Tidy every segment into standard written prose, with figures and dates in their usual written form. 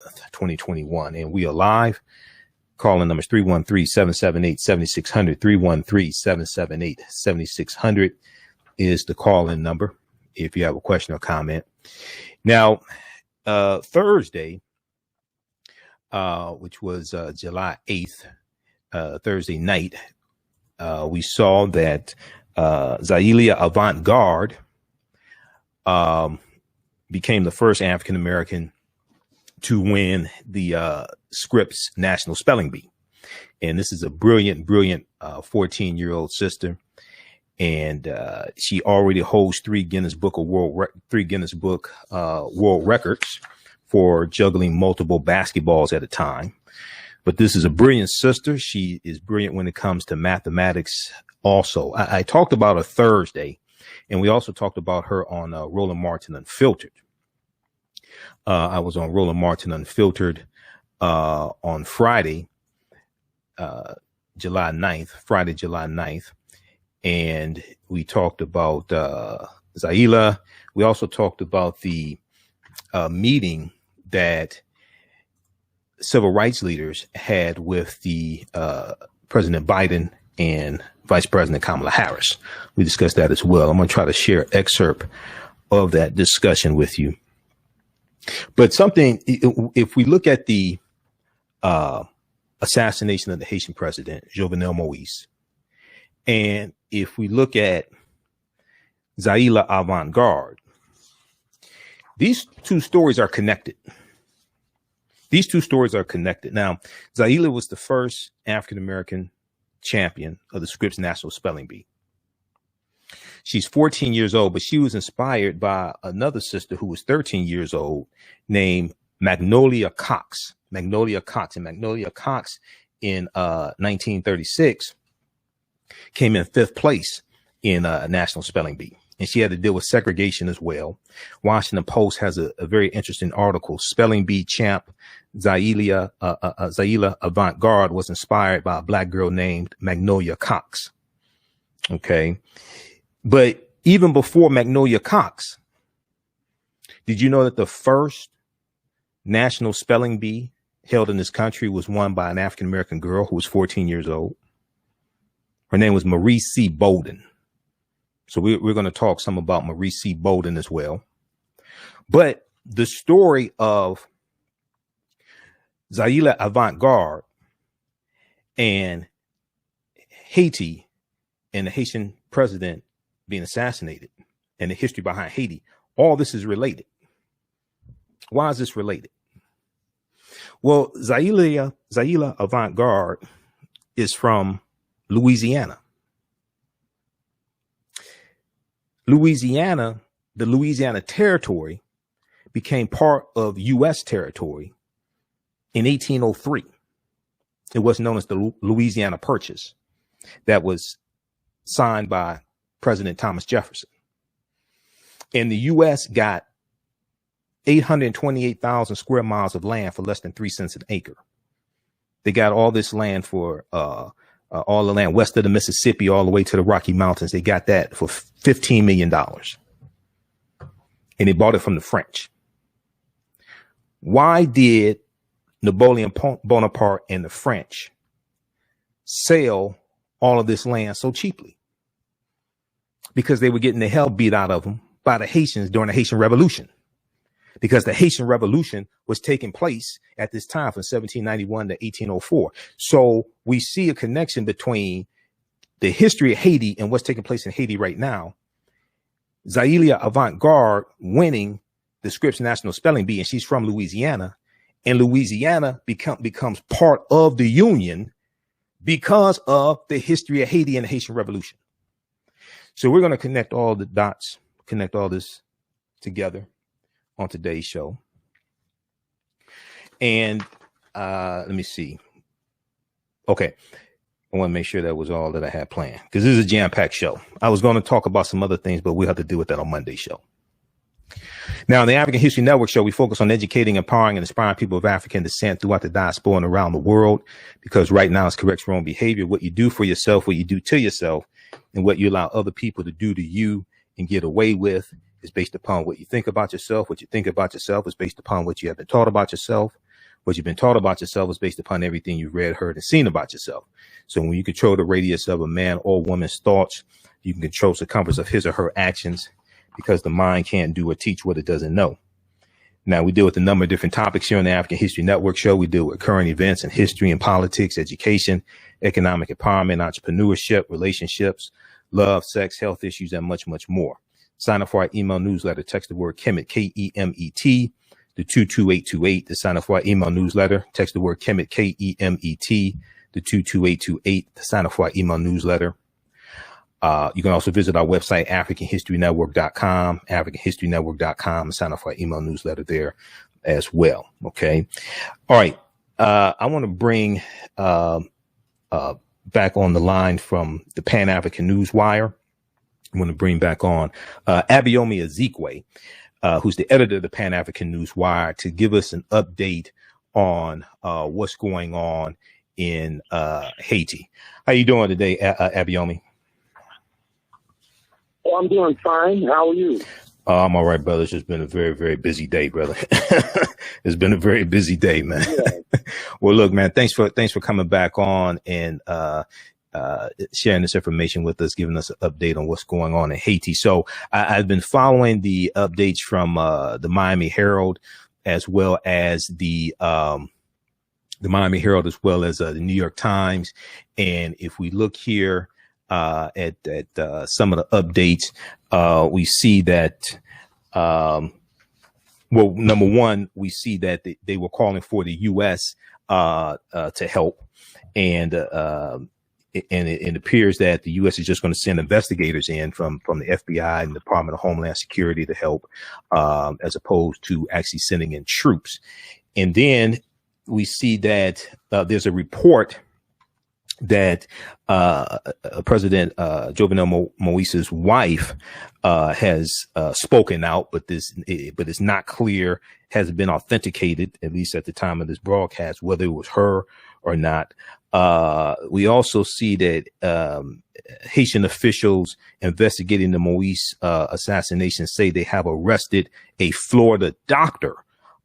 2021. And we are live. Calling numbers 313-778-7600. 313-778-7600 is the call-in number if you have a question or comment. Now, Thursday, which was July 8th, Thursday night, we saw that Zaila Avant-garde became the first African-American to win the Scripps National Spelling Bee. And this is a brilliant 14-year-old sister. And she already holds three Guinness Book World Records for juggling multiple basketballs at a time. But this is a brilliant sister. She is brilliant when it comes to mathematics also. I talked about her Thursday, and we also talked about her on Roland Martin Unfiltered. I was on Roland Martin Unfiltered on Friday, July 9th, and we talked about Zaila. We also talked about the meeting that civil rights leaders had with the President Biden and Vice President Kamala Harris. We discussed that as well. I'm going to try to share an excerpt of that discussion with you. But something, if we look at the assassination of the Haitian president, Jovenel Moïse, and if we look at Zaila Avant-garde, these two stories are connected. Now, Zaila was the first African-American champion of the Scripps National Spelling Bee. She's 14 years old, but she was inspired by another sister who was 13 years old named Magnolia Cox. And Magnolia Cox in 1936 came in 5th place in a national spelling bee. And she had to deal with segregation as well. Washington Post has a very interesting article. Spelling bee champ Zaila Avant-garde was inspired by a black girl named Magnolia Cox. Okay. But even before Magnolia Cox, did you know that the first national spelling bee held in this country was won by an African-American girl who was 14 years old? Her name was Marie C. Bolden. So we're going to talk some about Marie C. Bolden as well. But the story of Zaila Avant-garde and Haiti and the Haitian president being assassinated and the history behind Haiti, all this is related. Why is this related? Well, Zaila Avant-garde is from Louisiana. The Louisiana Territory became part of U.S. territory in 1803. It was known as the Louisiana Purchase that was signed by President Thomas Jefferson. And the U.S. got 828,000 square miles of land for less than 3 cents an acre. They got all this land for all the land west of the Mississippi all the way to the Rocky Mountains. They got that for $15 million. And they bought it from the French. Why did Napoleon Bonaparte and the French sell all of this land so cheaply? Because they were getting the hell beat out of them by the Haitians during the Haitian Revolution. Because the Haitian Revolution was taking place at this time from 1791 to 1804. So we see a connection between the history of Haiti and what's taking place in Haiti right now. Zaila Avant-garde winning the Scripps National Spelling Bee, and she's from Louisiana. And Louisiana becomes part of the Union because of the history of Haiti and the Haitian Revolution. So we're going to connect all the dots, connect all this together on today's show. And let me see. Okay. I want to make sure that was all that I had planned because this is a jam-packed show. I was going to talk about some other things, but we'll have to deal with that on Monday's show. Now, on the African History Network show, we focus on educating, empowering, and inspiring people of African descent throughout the diaspora and around the world, because right now it's correct wrong behavior. What you do for yourself, what you do to yourself, and what you allow other people to do to you and get away with is based upon what you think about yourself. What you think about yourself is based upon what you have been taught about yourself. What you've been taught about yourself is based upon everything you've read, heard, and seen about yourself. So when you control the radius of a man or woman's thoughts, you can control the compass of his or her actions, because the mind can't do or teach what it doesn't know. Now, we deal with a number of different topics here on the African History Network show. We deal with current events and history and politics, education, economic empowerment, entrepreneurship, relationships, love, sex, health issues, and much, much more. Sign up for our email newsletter. Text the word Kemet, Kemet, to 22828 to sign up for our email newsletter. Text the word Kemet, Kemet, to 22828 to sign up for our email newsletter. You can also visit our website, AfricanHistoryNetwork.com, AfricanHistoryNetwork.com, and sign up for our email newsletter there as well. Okay. All right. I want to bring back on the line from the Pan-African Newswire. I want to bring back on Abayomi Azikiwe, who's the editor of the Pan-African Newswire, to give us an update on what's going on in Haiti. How you doing today, Abayomi? Oh, I'm doing fine. How are you? I'm all right, brother. It's just been a very, very busy day, brother. It's been a very busy day, man. Yeah. Well, look, man, thanks for coming back on and sharing this information with us, giving us an update on what's going on in Haiti. So I've been following the updates from the Miami Herald, as well as the Miami Herald, as well as the New York Times. And if we look here at some of the updates, we see that, well, number one, we see that they were calling for the U.S. To help, and it appears that the U.S. is just going to send investigators in from the FBI and the Department of Homeland Security to help, as opposed to actually sending in troops. And then we see that there's a report that President Jovenel Moise's wife has spoken out, but it's not clear, hasn't been authenticated, at least at the time of this broadcast, whether it was her or not. We also see that Haitian officials investigating the Moise assassination say they have arrested a Florida doctor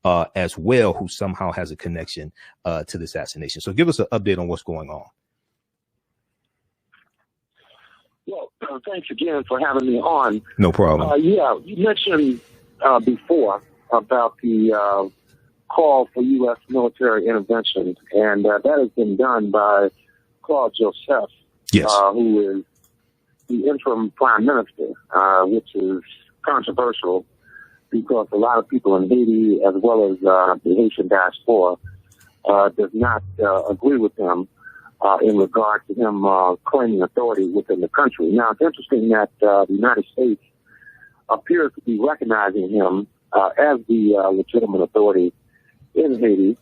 as well, who somehow has a connection to the assassination. So give us an update on what's going on. Well, thanks again for having me on. No problem. Yeah, you mentioned before about the call for U.S. military intervention, and that has been done by Claude Joseph, yes, who is the interim prime minister, which is controversial because a lot of people in Haiti, as well as the Haitian diaspora, does not agree with him in regard to him claiming authority within the country. Now, it's interesting that the United States appears to be recognizing him as the legitimate authority in Haiti.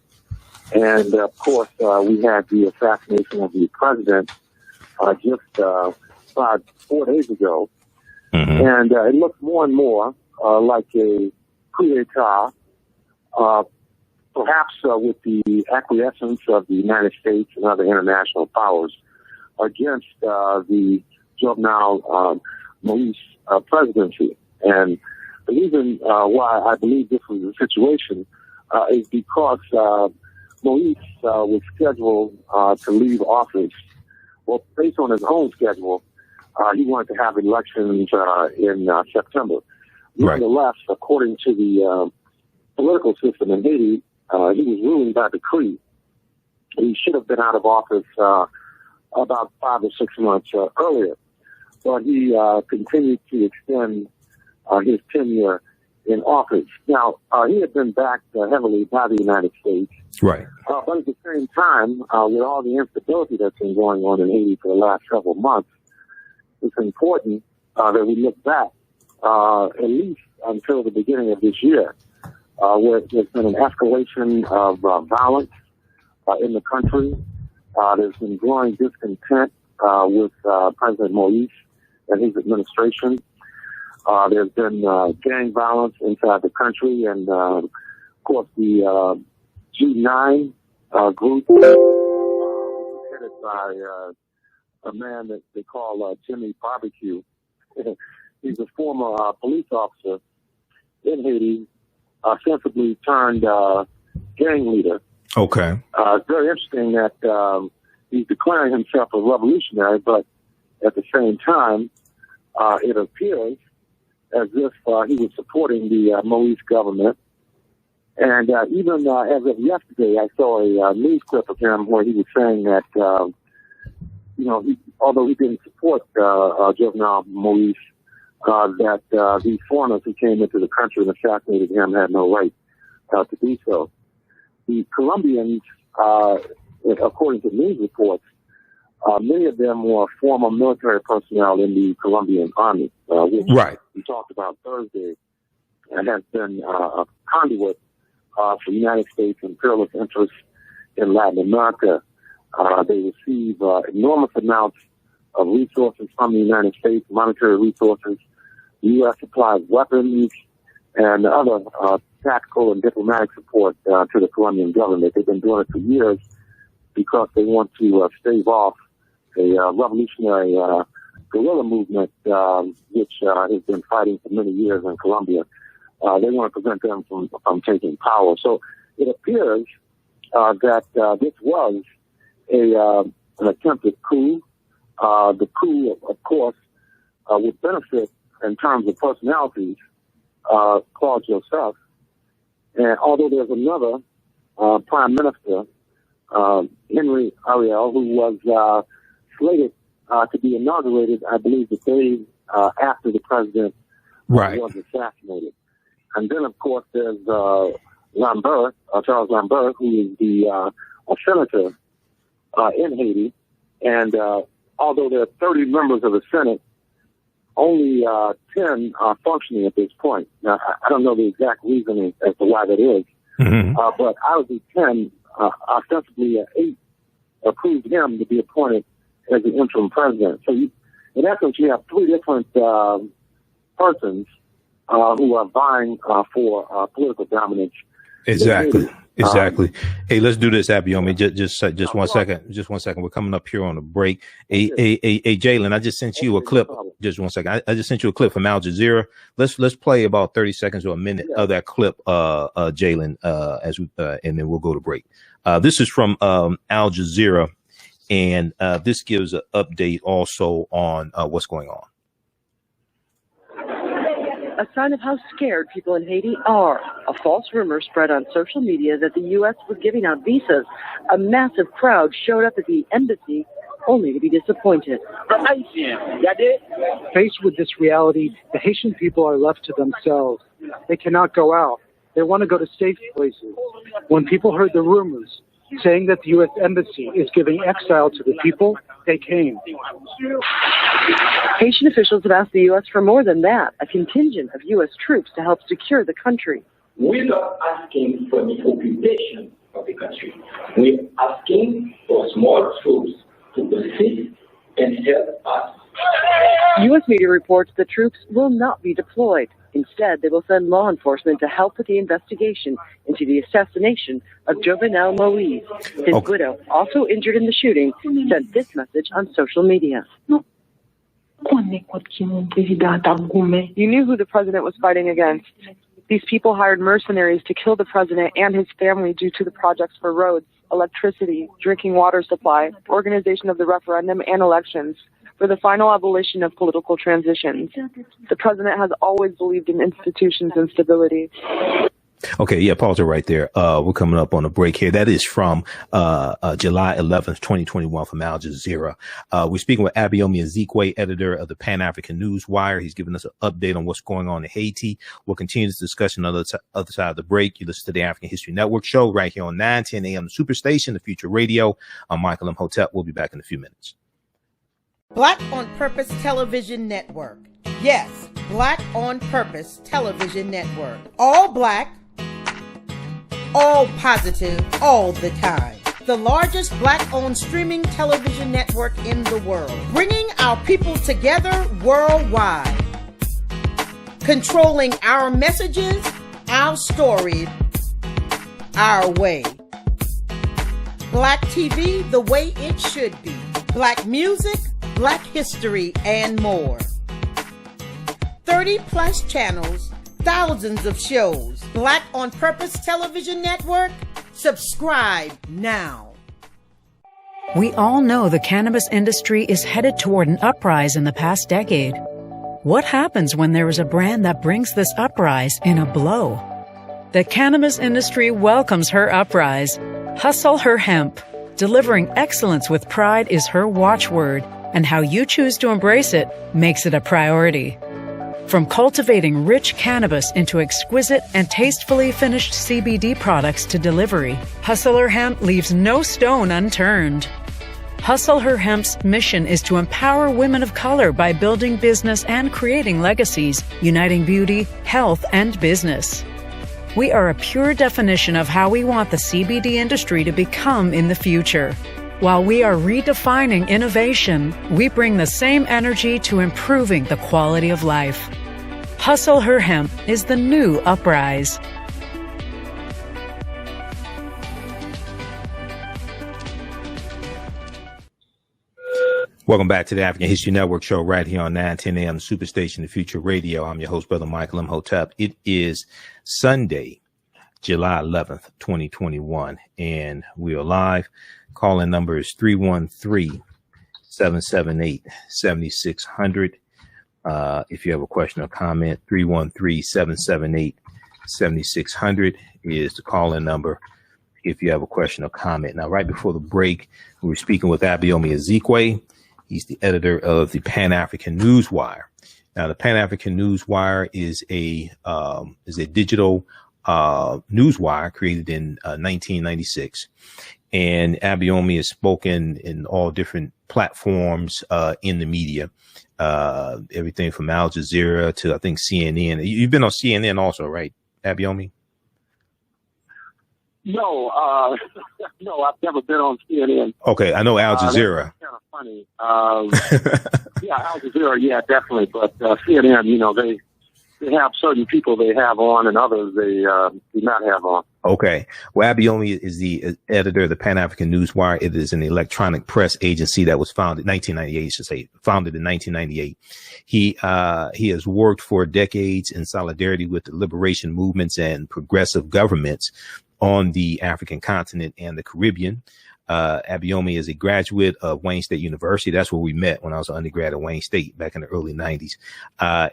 And, of course, we had the assassination of the president just 4 days ago. Mm-hmm. And it looks more and more like a coup d'etat, perhaps with the acquiescence of the United States and other international powers against the Jovenel Moise presidency. And the reason why I believe this was the situation is because Moise was scheduled to leave office. Well, based on his own schedule, he wanted to have elections in September. Right. Nonetheless, according to the political system in Haiti, he was ruling by decree. He should have been out of office about 5 or 6 months earlier, but he continued to extend his tenure in office. Now, he had been backed heavily by the United States. Right. But at the same time, with all the instability that's been going on in Haiti for the last several months, it's important that we look back at least until the beginning of this year, where there's been an escalation of violence in the country. There's been growing discontent with President Moise and his administration. There's been gang violence inside the country, and of course the G9 group, headed by a man that they call Jimmy Barbecue. He's a former police officer in Haiti, sensibly turned gang leader. Okay. It's very interesting that he's declaring himself a revolutionary, but at the same time, it appears as if he was supporting the Maurice government. And even as of yesterday, I saw a news clip of him where he was saying that, although he didn't support Jovenel Maurice, that these foreigners who came into the country and assassinated him had no right to do so. The Colombians, according to news reports, many of them were former military personnel in the Colombian army, which we talked about Thursday, and has been a conduit for the United States imperialist interests in Latin America. They receive enormous amounts of resources from the United States, monetary resources. The U.S. supplies weapons and other tactical and diplomatic support to the Colombian government. They've been doing it for years because they want to stave off a revolutionary guerrilla movement which has been fighting for many years in Colombia. They want to prevent them from taking power. So it appears that this was an attempted coup. The coup, of course, would benefit in terms of personalities Claude Joseph. And although there's another prime minister, Henry Ariel, who was slated to be inaugurated, I believe, the day after the president was assassinated. And then, of course, there's Lambert, Charles Lambert, who is the senator in Haiti. And although there are 30 members of the Senate, only 10 are functioning at this point. Now, I don't know the exact reasoning as to why that is, but out of the 10, ostensibly 8 approved him to be appointed as the interim president. So, in essence, you have 3 different persons who are vying for political dominance. Exactly. Hey, let's do this, Abayomi. Just 1 second. Just 1 second. We're coming up here on a break. Hey, Jalen, I just sent you a clip. Just 1 second. I just sent you a clip from Al Jazeera. Let's play about 30 seconds or a minute of that clip, Jalen, as we and then we'll go to break. This is from Al Jazeera, and this gives an update also on what's going on. A sign of how scared people in Haiti are. A false rumor spread on social media that the U.S. was giving out visas. A massive crowd showed up at the embassy only to be disappointed. Faced with this reality, the Haitian people are left to themselves. They cannot go out. They want to go to safe places. When people heard the rumors saying that the U.S. embassy is giving exile to the people, they came. Haitian officials have asked the U.S. for more than that, a contingent of U.S. troops to help secure the country. We're not asking for the occupation of the country. We're asking for small troops to assist and help us. U.S. media reports the troops will not be deployed. Instead, they will send law enforcement to help with the investigation into the assassination of Jovenel Moïse. His widow, also injured in the shooting, sent this message on social media. You knew who the president was fighting against. These people hired mercenaries to kill the president and his family due to the projects for roads, electricity, drinking water supply, organization of the referendum and elections, for the final abolition of political transitions. The president has always believed in institutions and stability. Okay, yeah, pause it right there. We're coming up on a break here. That is from July 11th, 2021 from Al Jazeera. We're speaking with Abayomi Azikiwe, editor of the Pan-African Newswire. He's giving us an update on what's going on in Haiti. We'll continue this discussion on the other side of the break. You listen to the African History Network show right here on 9:10 a.m. Superstation, the Future Radio. I'm Michael Imhotep. We'll be back in a few minutes. Black on Purpose Television Network. Yes, Black on Purpose Television Network. All black, all positive, all the time. The largest black-owned streaming television network in the world. Bringing our people together worldwide. Controlling our messages, our stories, our way. Black TV the way it should be. Black music, Black history, and more. 30 plus channels, thousands of shows. Black on Purpose Television Network. Subscribe now. We all know the cannabis industry is headed toward an uprise in the past decade. What happens when there is a brand that brings this uprise in a blow? The cannabis industry welcomes her uprise. Hustle her hemp. Delivering excellence with pride is her watchword, and how you choose to embrace it makes it a priority. From cultivating rich cannabis into exquisite and tastefully finished CBD products to delivery, Hustle Her Hemp leaves no stone unturned. Hustle Her Hemp's mission is to empower women of color by building business and creating legacies, uniting beauty, health, and business. We are a pure definition of how we want the CBD industry to become in the future. While we are redefining innovation, we bring the same energy to improving the quality of life. Hustle Her Hemp is the new uprise. Welcome back to the African History Network show right here on 910 AM Superstation, the Future Radio. I'm your host, Brother Michael Imhotep. It is Sunday, July 11th, 2021, and we are live. Calling number is 313-778-7600. If you have a question or comment, 313-778-7600 is the call-in number if you have a question or comment. Now, right before the break, we were speaking with Abayomi Azikiwe. He's the editor of the Pan-African Newswire. Now, the Pan-African Newswire is a digital newswire created in 1996. And Abayomi has spoken in all different platforms in the media, everything from Al Jazeera to, I think, CNN. You've been on CNN also, right, Abayomi? No, no, I've never been on CNN. Okay, I know Al Jazeera. That's kind of funny. Yeah, Al Jazeera, yeah, definitely. But CNN, you know, they have certain people they have on and others they do not have on. Okay. Well, Abayomi is the editor of the Pan-African Newswire. It is an electronic press agency that was founded in 1998, I should say, founded in 1998. He has worked for decades in solidarity with the liberation movements and progressive governments on the African continent and the Caribbean. Abayomi is a graduate of Wayne State University. That's where we met when I was an undergrad at Wayne State back in the early 90s,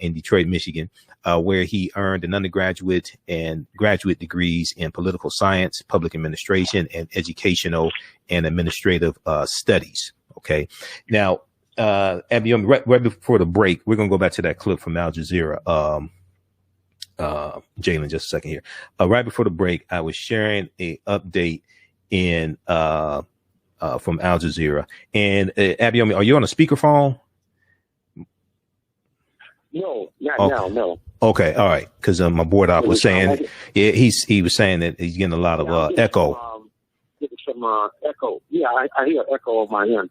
in Detroit, Michigan, where he earned an undergraduate and graduate degrees in political science, public administration, and educational and administrative studies. Okay. Now, Abayomi, right before the break, we're going to go back to that clip from Al Jazeera. Jalen, just a second here. Right before the break, I was sharing a update in from Al Jazeera. And Abayomi, are you on a speakerphone? No, not now, no. Okay, all right. Because my board op was saying, yeah, he was saying that he's getting a lot of echo. Getting some echo. Yeah, I hear echo on my end.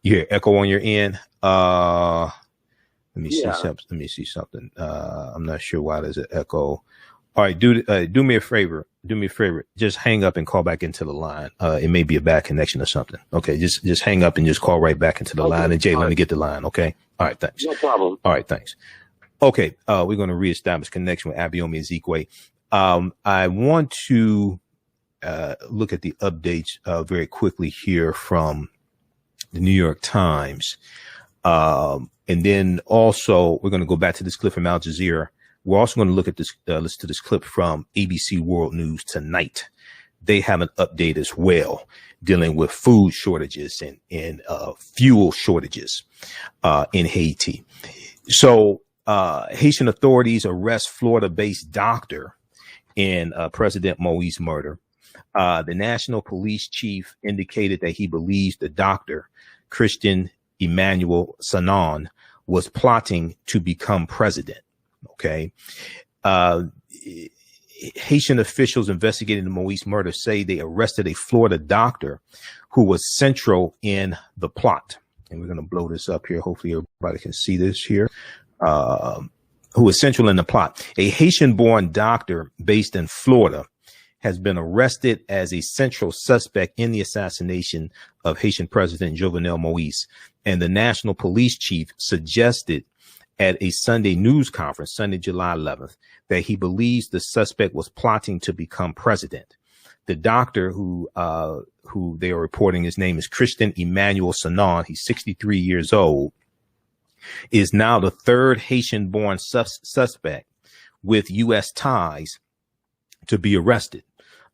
You hear echo on your end? Let me see something. Let me see something. I'm not sure why there's an echo. All right, do me a favor. Do me a favor. Just hang up and call back into the line. It may be a bad connection or something. Okay, just hang up and just call right back into the line. And Jay, let me get the line. Okay. All right, thanks. No problem. All right, thanks. Okay, we're going to reestablish connection with Abayomi Azikiwe. I want to look at the updates very quickly here from the New York Times. And then also we're going to go back to this clip from Al Jazeera. We're also going to look at this, listen to this clip from ABC World News tonight. They have an update as well dealing with food shortages and fuel shortages in Haiti. So Haitian authorities arrest Florida-based doctor in President Moïse murder. The national police chief indicated that he believes the doctor, Christian Emmanuel Sanon, was plotting to become president. Okay. Haitian officials investigating the Moïse murder say they arrested a Florida doctor who was central in the plot. And we're going to blow this up here. Hopefully everybody can see this here. Who was central in the plot. A Haitian-born doctor based in Florida has been arrested as a central suspect in the assassination of Haitian President Jovenel Moïse. And the national police chief suggested at a Sunday news conference, Sunday, July 11th, that he believes the suspect was plotting to become president. The doctor who they are reporting, his name is Christian Emmanuel Sanon. He's 63 years old, is now the third Haitian-born suspect with U.S. ties to be arrested.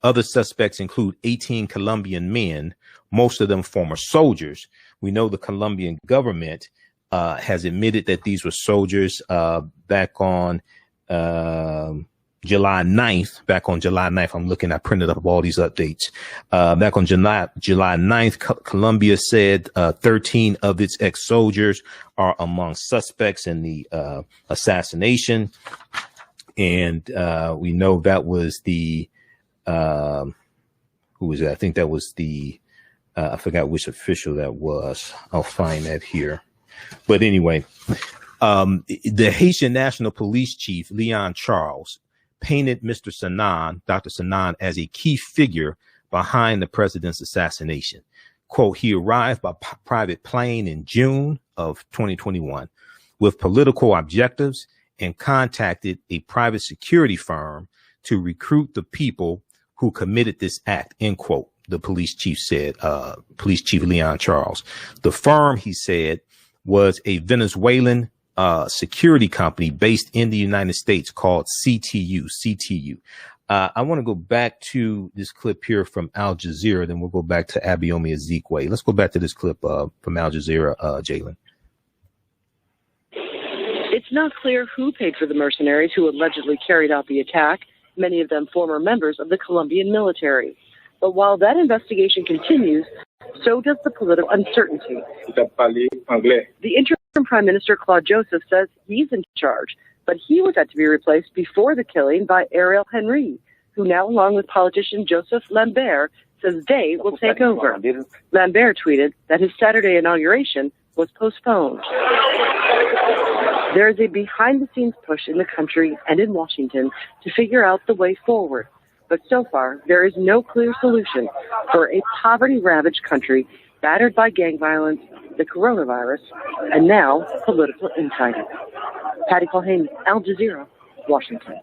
Other suspects include 18 Colombian men, most of them former soldiers. We know the Colombian government has admitted that these were soldiers back on July 9th. I'm looking, I printed up all these updates. Back on July 9th, Colombia said 13 of its ex-soldiers are among suspects in the assassination. And we know that was the who was that? I think that was the I forgot which official that was. I'll find that here. But anyway, the Haitian National Police Chief, Leon Charles, painted Mr. Sanon, Dr. Sanon, as a key figure behind the president's assassination. Quote, he arrived by private plane in June of 2021 with political objectives and contacted a private security firm to recruit the people who committed this act, end quote, the police chief said, police chief Leon Charles. The firm, he said, was a Venezuelan security company based in the United States called CTU. I want to go back to this clip here from Al Jazeera, then we'll go back to Abayomi Azikiwe. Let's go back to this clip from Al Jazeera, Jalen. It's not clear who paid for the mercenaries who allegedly carried out the attack, many of them former members of the Colombian military. But while that investigation continues, so does the political uncertainty. The interim Prime Minister Claude Joseph says he's in charge, but he was set to be replaced before the killing by Ariel Henry, who now, along with politician Joseph Lambert, says they will take over. Lambert tweeted that his Saturday inauguration was postponed. There is a behind-the-scenes push in the country and in Washington to figure out the way forward. But so far, there is no clear solution for a poverty-ravaged country battered by gang violence, the coronavirus, and now political infighting. Patty Culhane, Al Jazeera, Washington.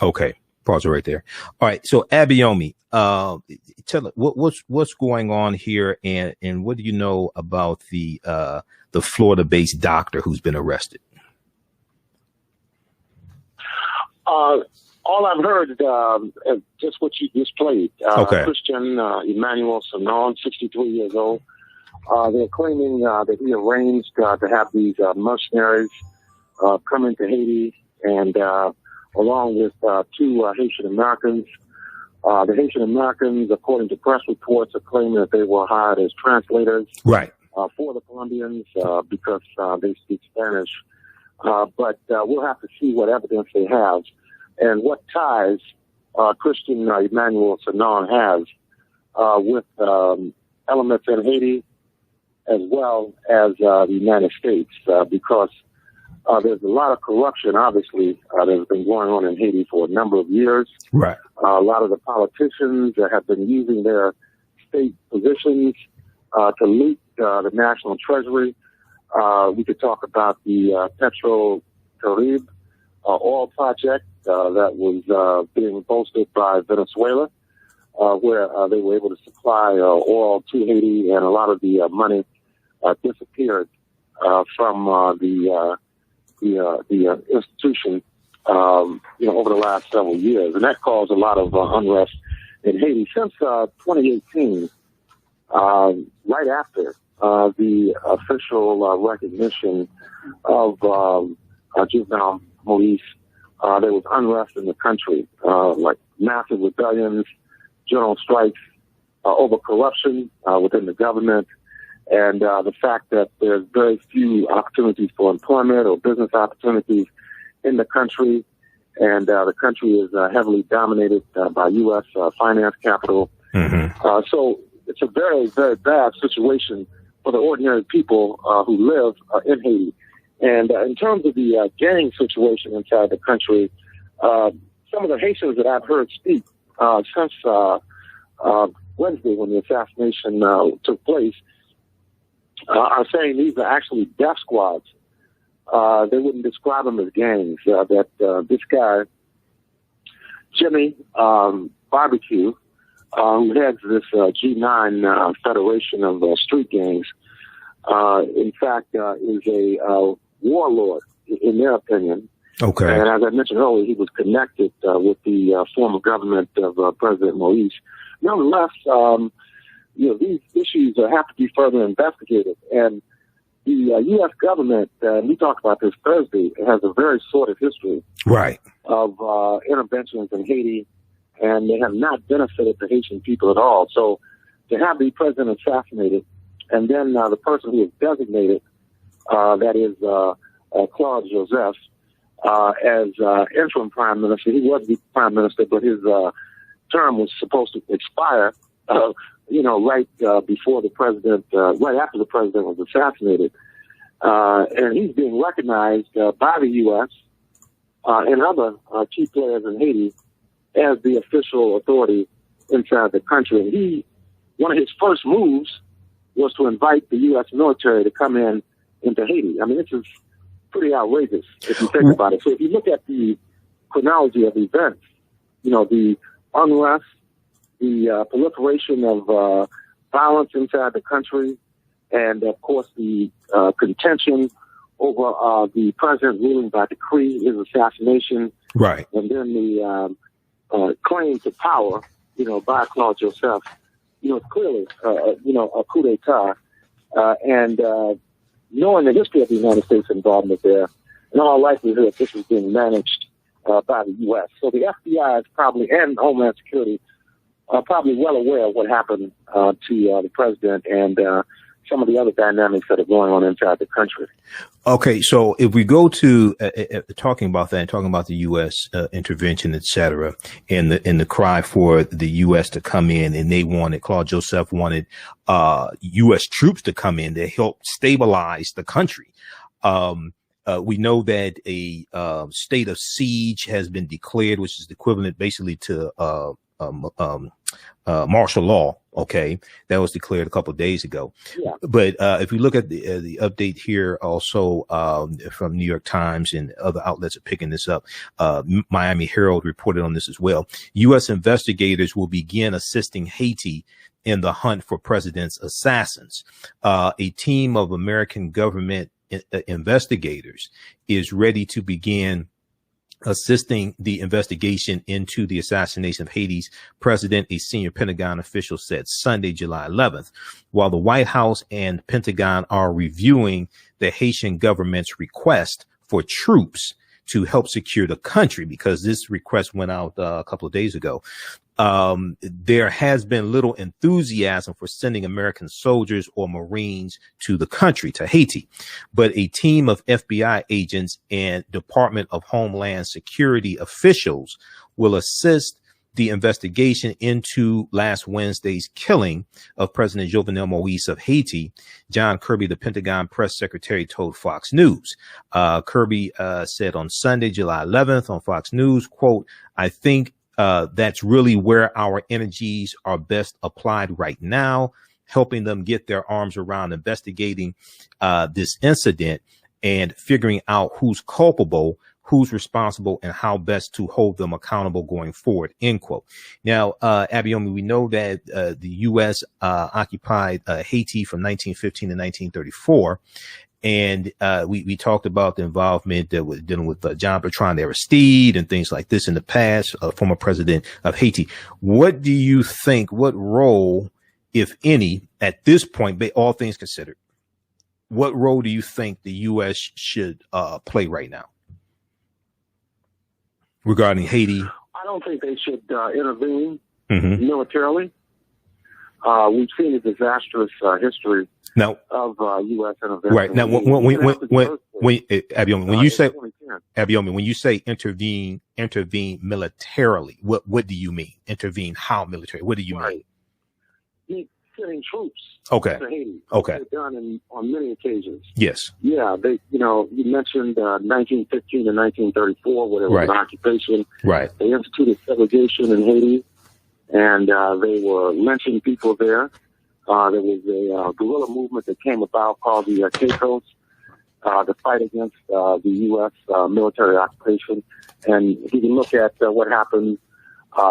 Okay, pause it right there. All right, so Abayomi, tell us what's going on here, and what do you know about the Florida-based doctor who's been arrested? All I've heard is just what you just played. Okay. Christian Emmanuel Sanon, 63 years old. They're claiming that he arranged to have these mercenaries come into Haiti, and along with two Haitian Americans. The Haitian Americans, according to press reports, are claiming that they were hired as translators, right, for the Colombians because they speak Spanish. But we'll have to see what evidence they have and what ties Christian Emmanuel Sanon has with elements in Haiti as well as the United States, because there's a lot of corruption, obviously, that has been going on in Haiti for a number of years. Right. A lot of the politicians that have been using their state positions to loot the national treasury. We could talk about the Petro-Caribe oil project that was being boasted by Venezuela, where they were able to supply oil to Haiti, and a lot of the money disappeared from the institution, over the last several years, and that caused a lot of unrest in Haiti since 2018. Right after the official recognition of juvenile police, there was unrest in the country, like massive rebellions, general strikes over corruption within the government, and the fact that there's very few opportunities for employment or business opportunities in the country, and the country is heavily dominated by U.S. Finance capital. Mm-hmm. So it's a very, very bad situation for the ordinary people who live in Haiti. And in terms of the gang situation inside the country, some of the Haitians that I've heard speak since Wednesday when the assassination took place are saying these are actually death squads. They wouldn't describe them as gangs. That this guy, Jimmy Barbecue, who heads this G9 Federation of Street Gangs, in fact, is a warlord, in their opinion. Okay. And as I mentioned earlier, he was connected with the former government of President Moise. Nonetheless, these issues have to be further investigated. And the U.S. government, and we talked about this Thursday, has a very sordid history of interventions in Haiti, and they have not benefited the Haitian people at all. So to have the president assassinated, and then the person who is designated, that is Claude Joseph, as interim prime minister. He was the prime minister, but his term was supposed to expire, right before the president, right after the president was assassinated. And he's being recognized by the U.S. And other key players in Haiti as the official authority inside the country. And one of his first moves was to invite the U.S. military to come into Haiti. I mean, this is pretty outrageous if you think about it. So if you look at the chronology of events, the unrest, the proliferation of violence inside the country, and of course the contention over the president ruling by decree, his assassination, right, and then the claim to power, by Claude Joseph, it's clearly, a coup d'etat, and knowing the history of the United States involvement there, in all likelihood, this was being managed by the U.S. So the FBI is probably, and Homeland Security, are probably well aware of what happened to the president and some of the other dynamics that are going on inside the country. Okay, so if we go to talking about that and talking about the U.S. Intervention, et cetera, and the cry for the U.S. to come in, and Claude Joseph wanted U.S. troops to come in to help stabilize the country. We know that a state of siege has been declared, which is equivalent basically to martial law. Okay, that was declared a couple of days ago. Yeah. But if we look at the update here, also from New York Times and other outlets are picking this up, Miami Herald reported on this as well. U.S. investigators will begin assisting Haiti in the hunt for president's assassins. A team of American government investigators is ready to begin assisting the investigation into the assassination of Haiti's president, a senior Pentagon official said Sunday, July 11th, while the White House and Pentagon are reviewing the Haitian government's request for troops to help secure the country, because this request went out a couple of days ago. There has been little enthusiasm for sending American soldiers or Marines to the country, to Haiti, but a team of FBI agents and Department of Homeland Security officials will assist the investigation into last Wednesday's killing of President Jovenel Moise of Haiti. John Kirby, the Pentagon press secretary, told Fox News. Kirby said on Sunday, July 11th on Fox News, quote, "I think that's really where our energies are best applied right now, helping them get their arms around investigating this incident and figuring out who's culpable, who's responsible, and how best to hold them accountable going forward," end quote. Now, Abayomi, we know that the U.S. occupied Haiti from 1915 to 1934. And we talked about the involvement that was dealing with John Bertrand Aristide and things like this in the past, former president of Haiti. What do you think, what role, if any, at this point, all things considered, what role do you think the U.S. should play right now regarding Haiti? I don't think they should intervene militarily. We've seen a disastrous history of U.S. intervention. Right now, Abayomi, when you say intervene militarily, what do you mean? Intervene how military? What do you mean? He's sending troops. Okay. To Haiti. Okay. They've done on many occasions. Yes. Yeah. They, you mentioned 1915 to 1934, where there was an occupation. Right. They instituted segregation in Haiti, and they were lynching people there. There was a guerrilla movement that came about called the Caicos, to fight against the U.S. Military occupation. And if you can look at what happened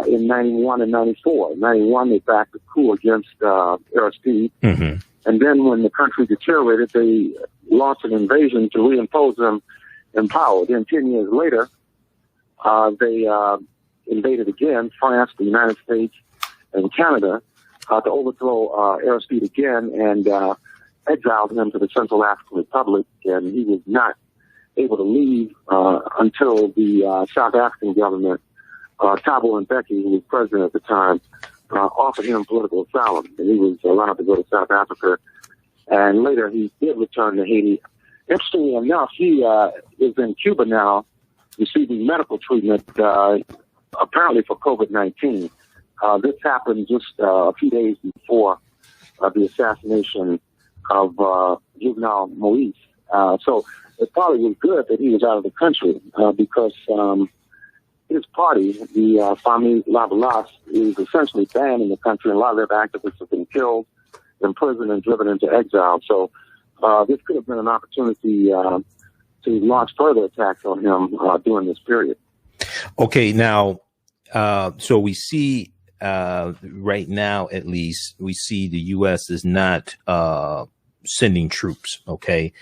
in 91 and 94. In 91, they backed the coup against Aristide. Mm-hmm. And then when the country deteriorated, they launched an invasion to reimpose them in power. Then 10 years later, they invaded again, France, the United States, and Canada, to overthrow Aristide again and exiled him to the Central African Republic. And he was not able to leave until the South African government, Thabo Mbeki, who was president at the time, offered him political asylum. And he was allowed to go to South Africa. And later he did return to Haiti. Interestingly enough, he is in Cuba now receiving medical treatment, apparently for COVID-19. This happened just a few days before the assassination of Juvenal Moise. So it probably was good that he was out of the country because his party, the Famille Labalas, is essentially banned in the country, and a lot of their activists have been killed, imprisoned, and driven into exile. So this could have been an opportunity to launch further attacks on him during this period. Okay, now, so we see right now, at least, we see the U.S. is not sending troops, okay?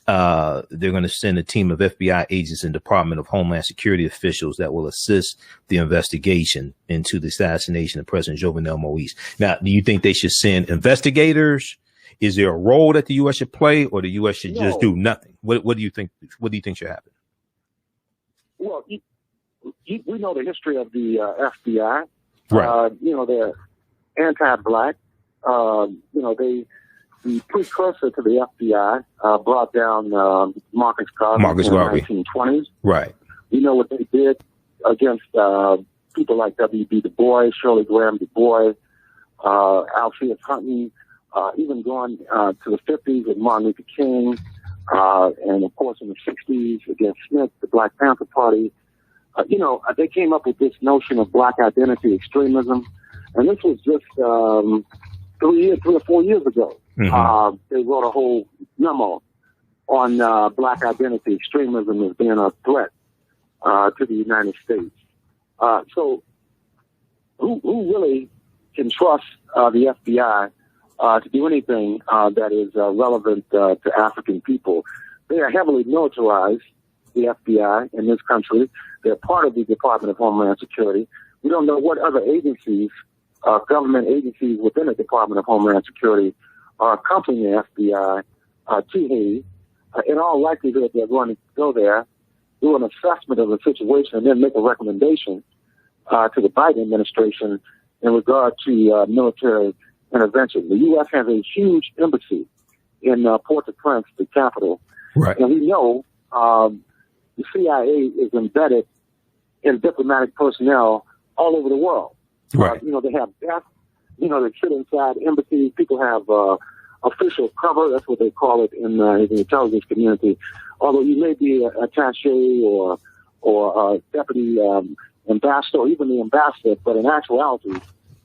They're going to send a team of FBI agents and Department of Homeland Security officials that will assist the investigation into the assassination of President Jovenel Moise. Now, do you think they should send investigators? Is there a role that the U.S. should play, or the U.S. should just do nothing? What do you think? What do you think should happen? Well, we know the history of the FBI. Right. They're anti-black. The precursor to the FBI brought down Marcus Garvey in the 1920s. Right. We know what they did against people like W.B. Du Bois, Shirley Graham Du Bois, Alpheus Hunton, even going to the 50s with Martin Luther King, and of course in the 60s against Smith, the Black Panther Party. They came up with this notion of black identity extremism, and this was just 3 or 4 years ago. Mm-hmm. They wrote a whole memo on black identity extremism as being a threat to the United States. So who really can trust the FBI to do anything that is relevant to African people? They are heavily militarized, the FBI in this country. They're part of the Department of Homeland Security. We don't know what other agencies, government agencies within the Department of Homeland Security are accompanying the FBI to Haiti. In all likelihood, they're going to go there, do an assessment of the situation, and then make a recommendation to the Biden administration in regard to military intervention. The U.S. has a huge embassy in Port-au-Prince, the capital. Right. And we know the CIA is embedded in diplomatic personnel all over the world. Right. They have desks. They sit inside embassies. People have official cover. That's what they call it in the intelligence community. Although you may be an attaché or deputy ambassador, or even the ambassador, but in actuality,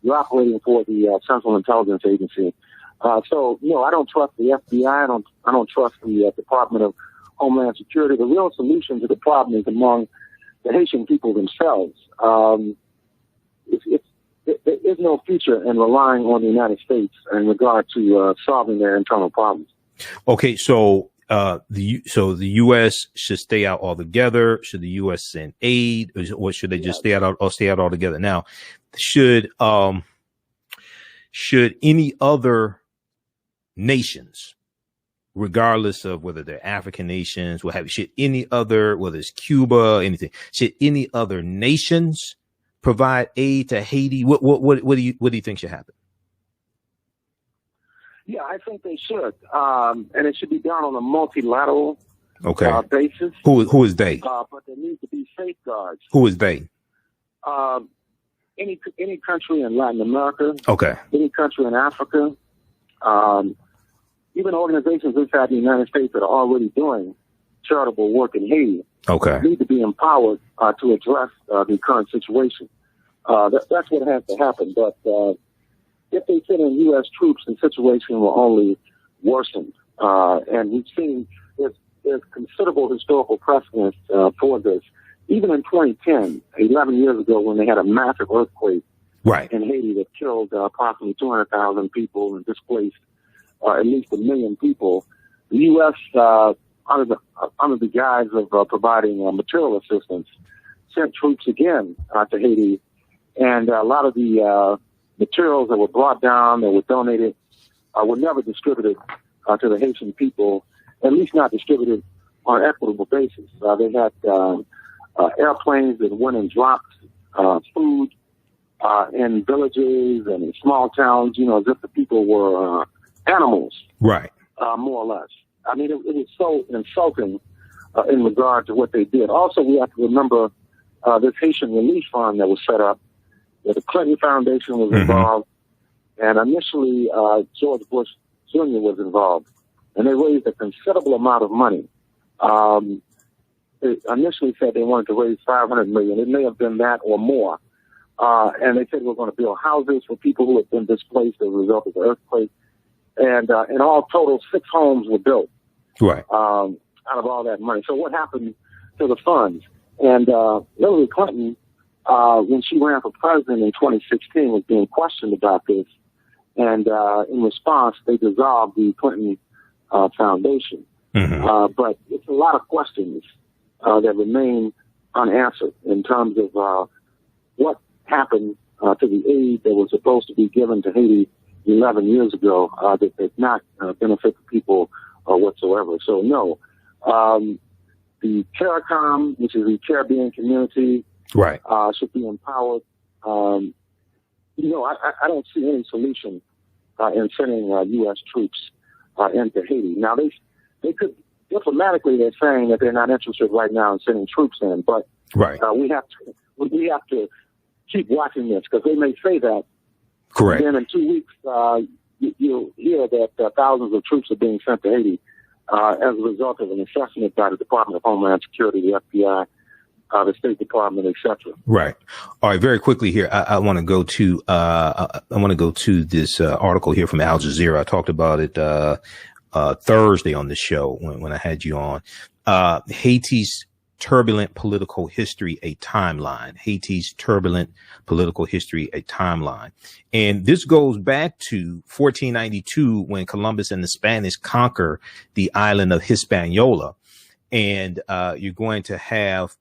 you're operating for the Central Intelligence Agency. So, I don't trust the FBI. I don't trust the Department of Homeland Security. The real solution to the problem is among the Haitian people themselves. There is no future in relying on the United States in regard to solving their internal problems. Okay, so the U.S. should stay out altogether. Should the U.S. send aid, or should they just stay out altogether? Now, should any other nations, regardless of whether they're African nations, should any other, whether it's Cuba, anything, should any other nations provide aid to Haiti? What do you think should happen? Yeah, I think they should, and it should be done on a multilateral basis. Who is they? But there needs to be safeguards. Who is they? Any country in Latin America. Okay. Any country in Africa. Even organizations inside the United States that are already doing charitable work in Haiti. Okay. Need to be empowered to address the current situation. That's what has to happen. But if they send in U.S. troops, the situation will only worsen. And we've seen there's considerable historical precedent for this. even in 2010, 11 years ago, when they had a massive earthquake in Haiti that killed approximately 200,000 people and displaced at least 1 million people, the U.S., under the guise of providing material assistance, sent troops again to Haiti. And a lot of the materials that were brought down, that were donated, were never distributed to the Haitian people, at least not distributed on an equitable basis. They had airplanes that went and dropped food in villages and in small towns, as if the people were animals, more or less. I mean, it was so insulting in regard to what they did. Also, we have to remember this Haitian Relief Fund that was set up, where the Clinton Foundation was involved, and initially George Bush Jr. was involved, and they raised a considerable amount of money. They initially said they wanted to raise $500 million. It may have been that or more. And they said we're going to build houses for people who have been displaced as a result of the earthquake. And in all total, 6 homes were built out of all that money. So what happened to the funds? And Hillary Clinton, when she ran for president in 2016, was being questioned about this. And in response, they dissolved the Clinton Foundation. But it's a lot of questions that remain unanswered in terms of what happened to the aid that was supposed to be given to Haiti 11 years ago that did not benefit the people whatsoever. So, no. The CARICOM, which is the Caribbean community, should be empowered. I don't see any solution in sending U.S. troops into Haiti. Now, they could, diplomatically, they're saying that they're not interested right now in sending troops in, but we have to keep watching this, because they may say that. And then in 2 weeks, you'll hear that thousands of troops are being sent to Haiti as a result of an assessment by the Department of Homeland Security, the FBI, the State Department, etc. All right. Very quickly here, I want to go to this article here from Al Jazeera. I talked about it Thursday on the show when I had you on. Haiti's turbulent political history, a timeline. Haiti's turbulent political history, a timeline. And this goes back to 1492, when Columbus and the Spanish conquer the island of Hispaniola. And you're going to have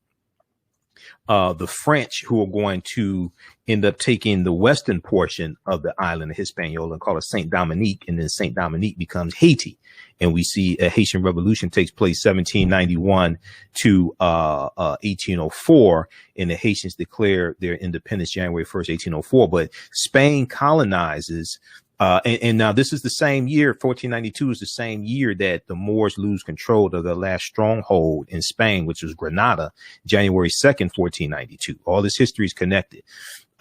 the French, who are going to end up taking the western portion of the island of Hispaniola and call it Saint Dominique, and then Saint Dominique becomes Haiti. And we see a Haitian revolution takes place 1791 to 1804, and the Haitians declare their independence January 1st, 1804. But Spain colonizes, and now this is the same year, 1492 is the same year that the Moors lose control of the last stronghold in Spain, which was Granada, January 2nd, 1492. All this history is connected.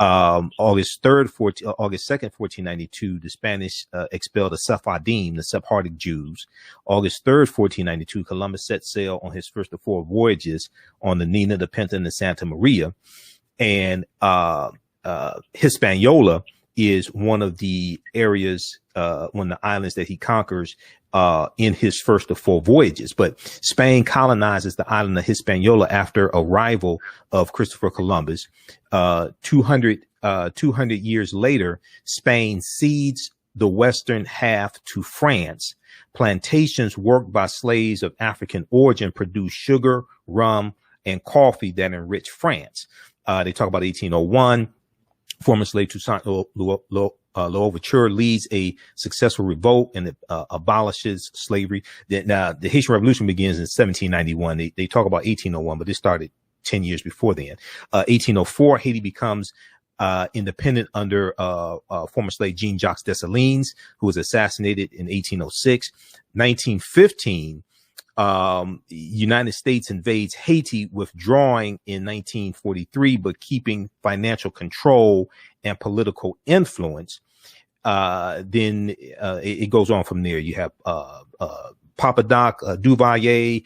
August 2nd, 1492, the Spanish expelled the Sephardim, the Sephardic Jews. August 3rd, 1492, Columbus set sail on his first of 4 voyages on the Nina, the Pinta, and the Santa Maria. And Hispaniola is one of the areas, one of the islands that he conquers in his first of 4 voyages. But Spain colonizes the island of Hispaniola after arrival of Christopher Columbus. 200 years later, Spain cedes the western half to France. Plantations worked by slaves of African origin produce sugar, rum, and coffee that enrich France. They talk about 1801. Former slave Toussaint Louverture leads a successful revolt and abolishes slavery. Now, the Haitian Revolution begins in 1791. They talk about 1801, but this started 10 years before then. 1804, Haiti becomes independent under former slave Jean-Jacques Dessalines, who was assassinated in 1806. 1915, United States invades Haiti, withdrawing in 1943, but keeping financial control and political influence. Then it goes on from there. You have Papa Doc Duvalier,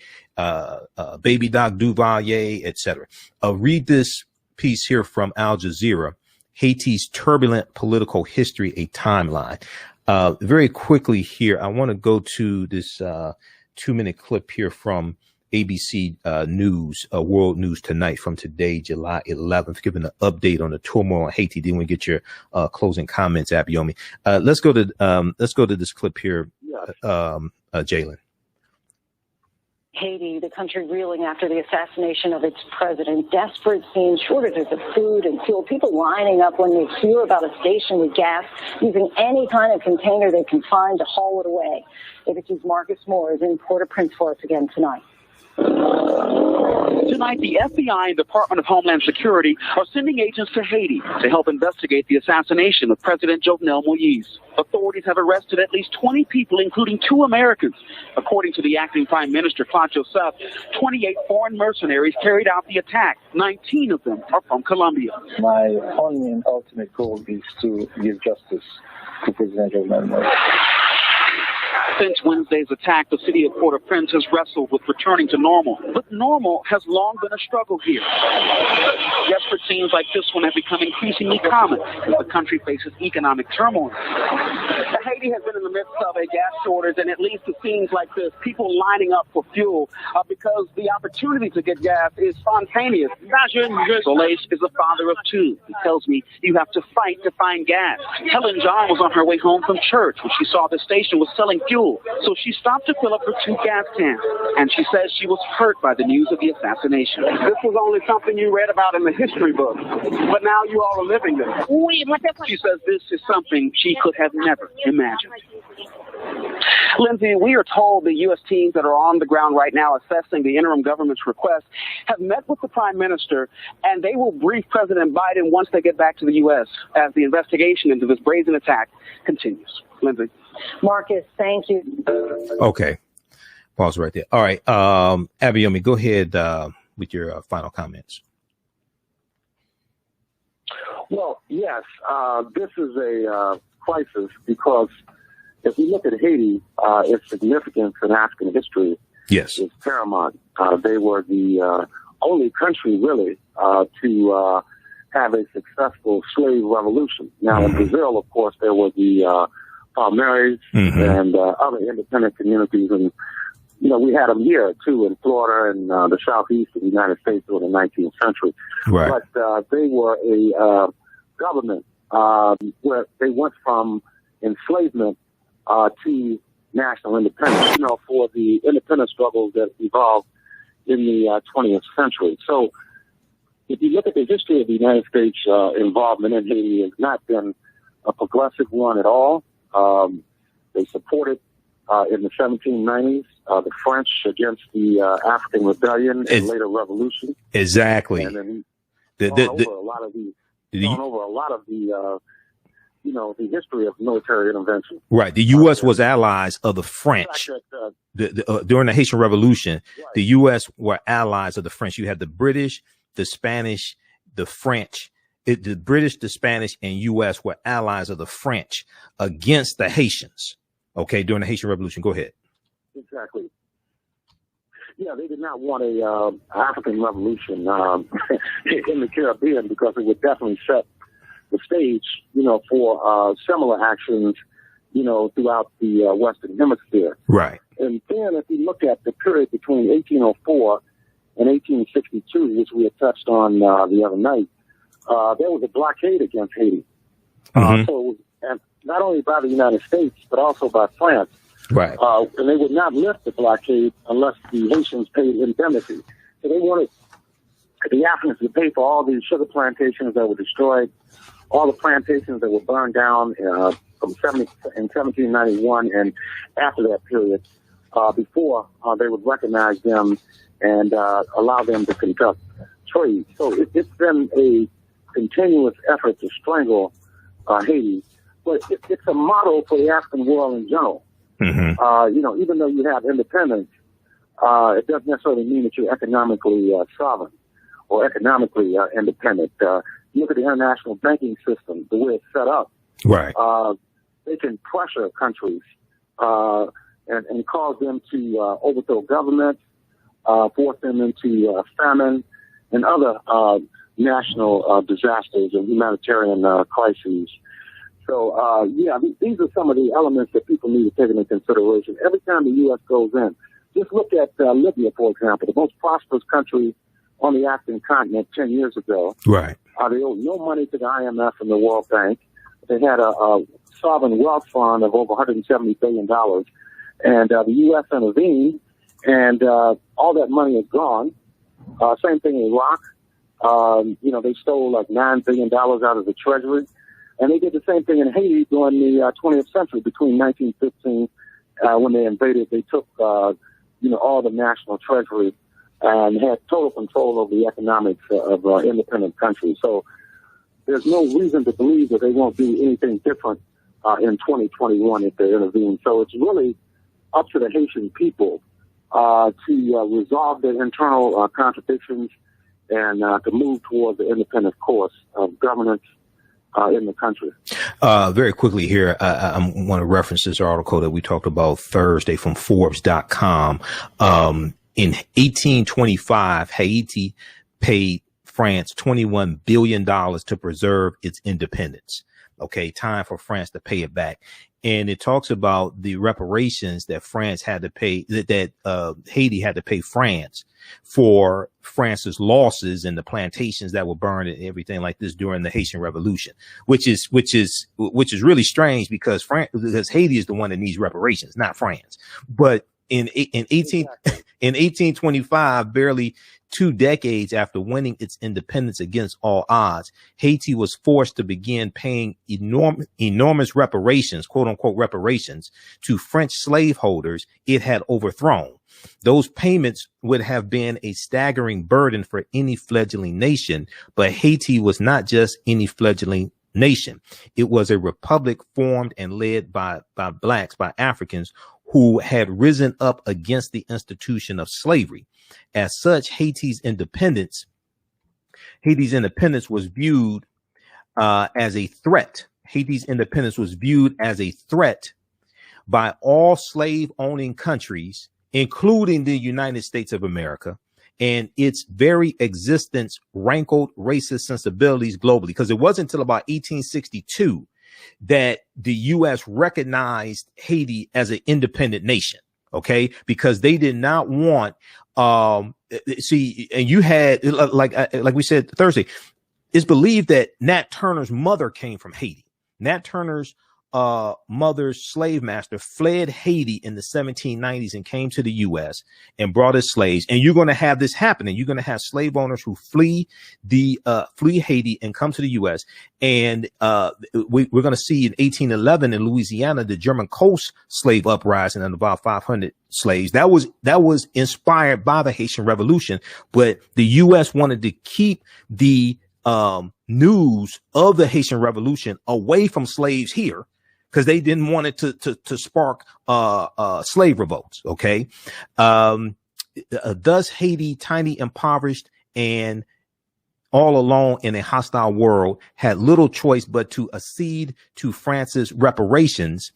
Baby Doc Duvalier, etc. Read this piece here from Al Jazeera, Haiti's turbulent political history, a timeline. Very quickly here, I want to go to this 2-minute clip here from ABC News, World News Tonight from today, July 11th, giving an update on the turmoil in Haiti. Then we get your closing comments, Abayomi. Let's go to this clip here, Jalen. Haiti, the country reeling after the assassination of its president. Desperate scenes, shortages of food and fuel, people lining up when they hear about a station with gas, using any kind of container they can find to haul it away. ABC's Marcus Moore is in Port-au-Prince for us again tonight. Tonight, the FBI and Department of Homeland Security are sending agents to Haiti to help investigate the assassination of President Jovenel Moïse. Authorities have arrested at least 20 people, including 2 Americans. According to the acting Prime Minister, Claude Joseph, 28 foreign mercenaries carried out the attack. 19 of them are from Colombia. My only and ultimate goal is to give justice to President Jovenel Moïse. Since Wednesday's attack, the city of Port-au-Prince has wrestled with returning to normal. But normal has long been a struggle here. Desperate scenes like this one have become increasingly common as the country faces economic turmoil. Haiti has been in the midst of a gas shortage, and it leads to scenes like this, people lining up for fuel because the opportunity to get gas is spontaneous. Soleil is a father of 2. He tells me you have to fight to find gas. Helen John was on her way home from church when she saw the station was selling fuel. So she stopped to fill up her 2 gas cans, and she says she was hurt by the news of the assassination. This was only something you read about in the history book, but now you all are living it. She says this is something she could have never imagined. Lindsay, we are told the U.S. teams that are on the ground right now assessing the interim government's request have met with the Prime Minister, and they will brief President Biden once they get back to the U.S. as the investigation into this brazen attack continues. Lindsay. Marcus, thank you. Okay. Pause right there. All right. Abayomi, go ahead with your final comments. Well, yes, this is a crisis because if we look at Haiti, its significance in African history is paramount. They were the only country, really, to have a successful slave revolution. Now, in Brazil, of course, there were the Palmares and other independent communities. And, you know, we had them here, too, in Florida and the southeast of the United States during the 19th century. Right. But they were a government where they went from enslavement to national independence, you know, for the independence struggles that evolved in the 20th century. So if you look at the history of the United States involvement in Haiti, it's not been a progressive one at all. They supported in the 1790s the French against the African Rebellion and later Revolution. Exactly. And then over a lot of the you know, the history of military intervention. Right. The U.S. was allies of the French. During the Haitian Revolution, the U.S. were allies of the French. You had the British, the Spanish, the French. The British, the Spanish, and U.S. were allies of the French against the Haitians. Okay, during the Haitian Revolution. Go ahead. Exactly. Yeah, they did not want a African revolution in the Caribbean because it would definitely set the stage, you know, for similar actions, you know, throughout the Western Hemisphere. Right. And then if you look at the period between 1804 and 1862, which we had touched on the other night, there was a blockade against Haiti. So it was, and not only by the United States, but also by France. Right. And they would not lift the blockade unless the Haitians paid indemnity. So they wanted the Africans to pay for all these sugar plantations that were destroyed, all the plantations that were burned down in 1791 and after that period, before they would recognize them and allow them to conduct trade. So it's been a continuous effort to strangle Haiti, but it's a model for the African world in general. You know, even though you have independence, it doesn't necessarily mean that you're economically sovereign or economically independent. Look at the international banking system, the way it's set up. Right. They can pressure countries and cause them to overthrow governments, force them into famine and other national disasters and humanitarian crises. So, yeah, these are some of the elements that people need to take into consideration. Every time the U.S. goes in, just look at Libya, for example, the most prosperous country on the African continent 10 years ago. Right. They owed no money to the IMF and the World Bank. They had a sovereign wealth fund of over $170 billion. And the U.S. intervened, and all that money is gone. Same thing in Iraq. They stole like $9 billion out of the treasury. And they did the same thing in Haiti during the 20th century, between 1915, when they invaded. They took, all the national treasury and had total control over the economics of independent countries. So there's no reason to believe that they won't do anything different in 2021 if they intervene. So it's really up to the Haitian people to resolve their internal contradictions and to move towards the independent course of governance in the country. Very quickly here, I want to reference this article that we talked about Thursday from Forbes.com. In 1825, Haiti paid France $21 billion to preserve its independence. Okay, time for France to pay it back. And it talks about the reparations that France had to pay, that Haiti had to pay France for France's losses and the plantations that were burned and everything like this during the Haitian Revolution, which is really strange because Haiti is the one that needs reparations, not France. But in 1825, barely 2 decades after winning its independence against all odds, Haiti was forced to begin paying enormous reparations, quote unquote reparations, to French slaveholders it had overthrown. Those payments would have been a staggering burden for any fledgling nation, but Haiti was not just any fledgling nation. It was a republic formed and led by blacks, by Africans who had risen up against the institution of slavery. As such, Haiti's independence was viewed as a threat. Haiti's independence was viewed as a threat by all slave-owning countries, including the United States of America, and its very existence rankled racist sensibilities globally, because it wasn't until about 1862 that the U.S. recognized Haiti as an independent nation. Okay, because they did not want, and you had, like we said Thursday, it's believed that Nat Turner's mother came from Haiti. Nat Turner's mother's slave master fled Haiti in the 1790s and came to the U.S. and brought his slaves. And you're going to have this happening. You're going to have slave owners who flee Haiti and come to the U.S. And we're going to see in 1811 in Louisiana, the German Coast slave uprising of about 500 slaves. That was inspired by the Haitian Revolution. But the U.S. wanted to keep the news of the Haitian Revolution away from slaves here, because they didn't want it to spark slave revolts. Okay. Thus Haiti, tiny, impoverished, and all alone in a hostile world, had little choice but to accede to France's reparations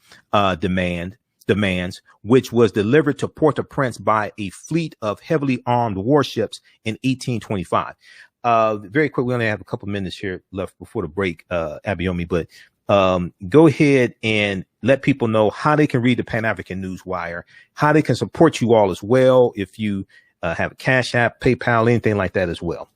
demands, which was delivered to Port-au-Prince by a fleet of heavily armed warships in 1825. Very quick, we only have a couple minutes here left before the break, Abayomi, but go ahead and let people know how they can read the Pan-African Newswire, how they can support you all as well, if you have a Cash App, PayPal, anything like that as well.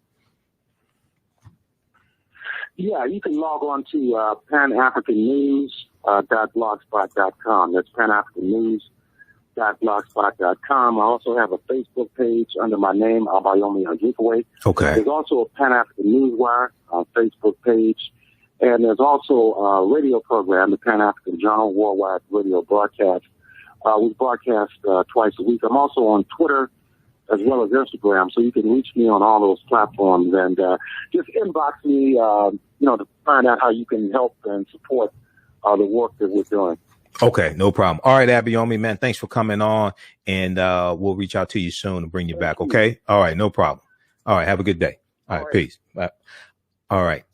Yeah, you can log on to panafricannews.blogspot.com. That's panafricannews.blogspot.com. I also have a Facebook page under my name, Abayomi Azikiwe. Okay. There's also a Pan-African Newswire Facebook page. And there's also a radio program, the Pan-African Journal Worldwide Radio Broadcast. We broadcast twice a week. I'm also on Twitter as well as Instagram, so you can reach me on all those platforms. And just inbox me, to find out how you can help and support the work that we're doing. Okay, no problem. All right, Abayomi, man, thanks for coming on, and we'll reach out to you soon and bring you back, okay? All right, no problem. All right, have a good day. All right, peace. Bye. All right.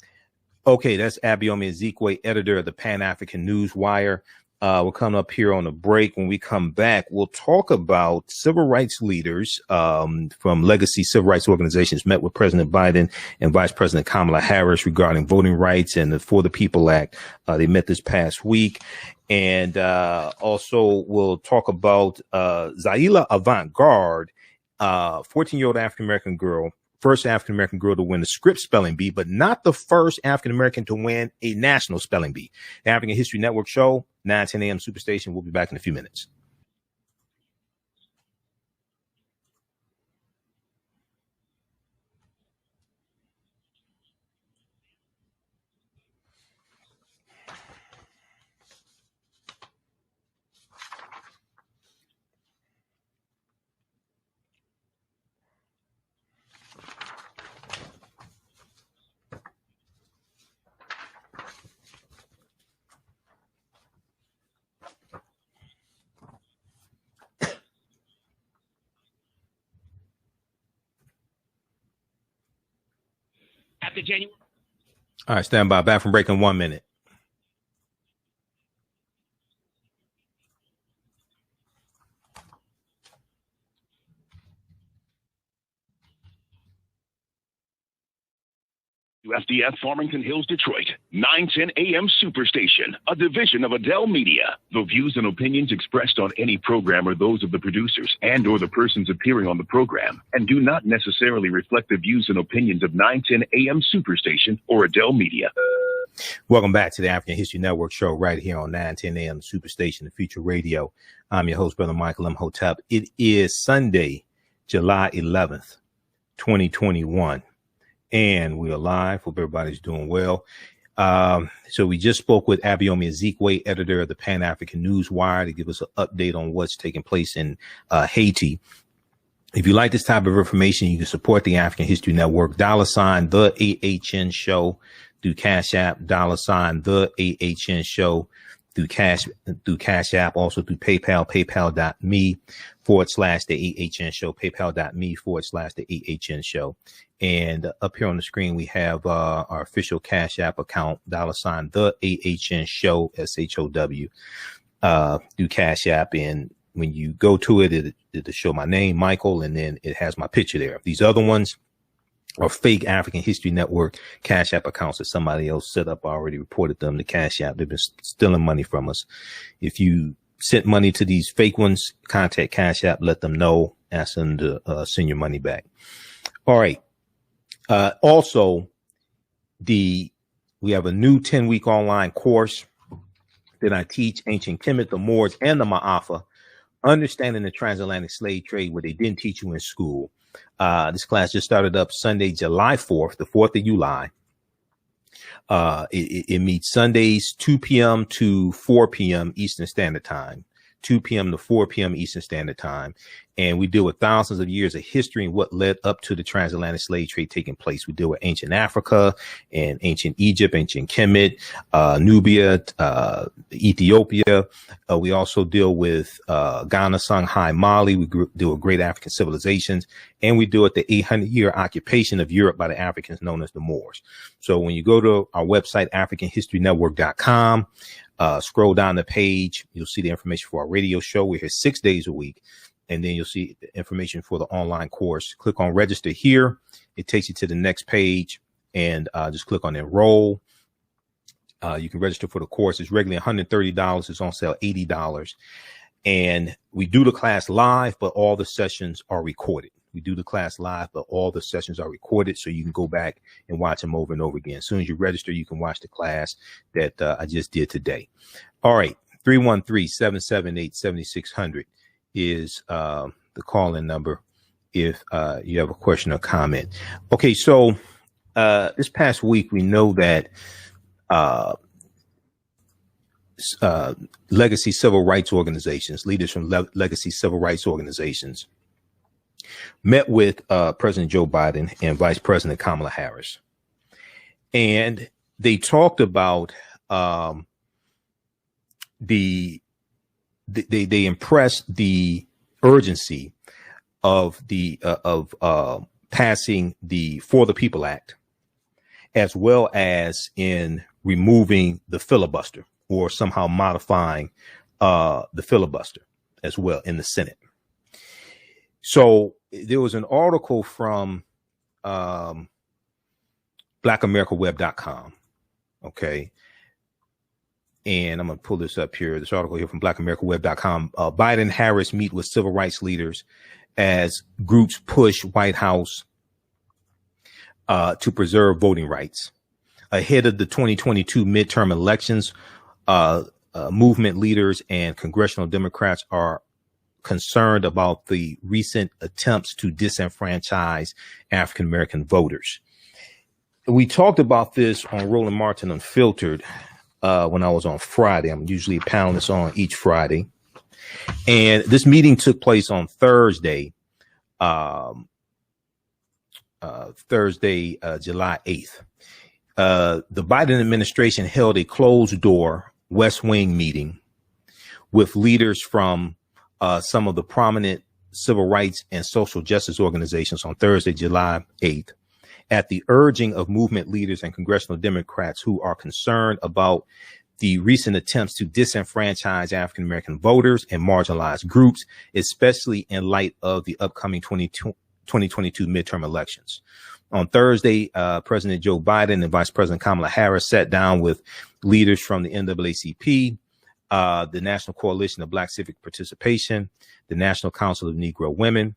Okay, that's Abayomi Azikiwe, editor of the Pan-African Newswire. We're coming up here on a break. When we come back, we'll talk about civil rights leaders from legacy civil rights organizations met with President Biden and Vice President Kamala Harris regarding voting rights and the For the People Act. They met this past week. And also we'll talk about Zaila Avant-garde, 14-year-old African-American girl, first African-American girl to win the Scripps spelling bee, but not the first African-American to win a national spelling bee. The African History Network show, 9:10 a.m. Superstation. We'll be back in a few minutes. After January. All right, stand by. Back from break in 1 minute. FDF Farmington Hills, Detroit, 9:10 a.m. Superstation, a division of Adele Media. The views and opinions expressed on any program are those of the producers and or the persons appearing on the program and do not necessarily reflect the views and opinions of 9:10 a.m. Superstation or Adele Media. Welcome back to the African History Network show right here on 9:10 a.m. Superstation, the Future Radio. I'm your host, Brother Michael Imhotep. It is Sunday, July 11th, 2021. And we are live. Hope everybody's doing well. So we just spoke with Abayomi Azikiwe, editor of the Pan-African Newswire, to give us an update on what's taking place in Haiti. If you like this type of information, you can support the African History Network. $ TheAHNShow through Cash App. $ TheAHNShow through Cash App, also through PayPal, paypal.me/TheAHNShow, paypal.me/TheAHNShow. And up here on the screen, we have our official Cash App account, $ TheAHNShow, SHOW, through Cash App. And when you go to it, it'll show my name, Michael, and then it has my picture there. These other ones are fake African History Network Cash App accounts that somebody else set up. I already reported them to Cash App. They've been stealing money from us. If you sent money to these fake ones, contact Cash App, let them know, ask them to send your money back. All right. Also, we have a new 10-week online course that I teach ancient Kemet, the Moors, and the Maafa, understanding the transatlantic slave trade, what they didn't teach you in school. This class just started up Sunday, July 4th, the 4th of July. It meets Sundays, 2 p.m. to 4 p.m. Eastern Standard Time, 2 p.m. to 4 p.m. Eastern Standard Time. And we deal with thousands of years of history and what led up to the transatlantic slave trade taking place. We deal with ancient Africa and ancient Egypt, ancient Kemet, Nubia, Ethiopia. We also deal with Ghana, Songhai, Mali. We deal with great African civilizations. And we deal with the 800-year occupation of Europe by the Africans known as the Moors. So when you go to our website, AfricanHistoryNetwork.com, scroll down the page, you'll see the information for our radio show. We're here 6 days a week. And then you'll see the information for the online course. Click on register here. It takes you to the next page, and just click on enroll. You can register for the course. It's regularly $130. It's on sale $80. And we do the class live, but all the sessions are recorded. We do the class live, but all the sessions are recorded, so you can go back and watch them over and over again. As soon as you register, you can watch the class that I just did today. All right, 313-778-7600. is the call-in number if you have a question or comment. Okay, so this past week, we know that legacy civil rights organizations, leaders from legacy civil rights organizations, met with President Joe Biden and Vice President Kamala Harris. And they talked about they impressed the urgency of passing the For the People Act, as well as in removing the filibuster or somehow modifying the filibuster as well in the Senate. So there was an article from blackamericaweb.com. Okay. And I'm going to pull this up here. This article here from blackamericaweb.com. Biden Harris meet with civil rights leaders as groups push White House to preserve voting rights. Ahead of the 2022 midterm elections, movement leaders and congressional Democrats are concerned about the recent attempts to disenfranchise African American voters. We talked about this on Roland Martin Unfiltered when I was on Friday. I'm usually pounding this on each Friday. And this meeting took place on Thursday, July 8th. The Biden administration held a closed door West Wing meeting with leaders from some of the prominent civil rights and social justice organizations on Thursday, July 8th, at the urging of movement leaders and congressional Democrats who are concerned about the recent attempts to disenfranchise African American voters and marginalized groups, especially in light of the upcoming 2022 midterm elections. On Thursday, President Joe Biden and Vice President Kamala Harris sat down with leaders from the NAACP, the National Coalition of Black Civic Participation, the National Council of Negro Women,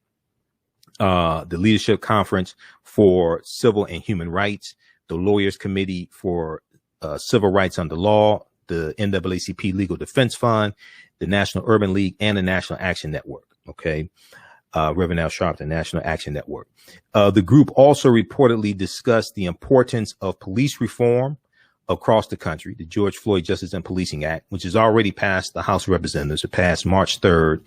the Leadership Conference for Civil and Human Rights, the Lawyers Committee for Civil Rights Under Law, the NAACP Legal Defense Fund, the National Urban League, and the National Action Network. Okay. Reverend Al Sharpton, National Action Network. The group also reportedly discussed the importance of police reform across the country, the George Floyd Justice and Policing Act, which has already passed the House of Representatives. It passed March 3rd,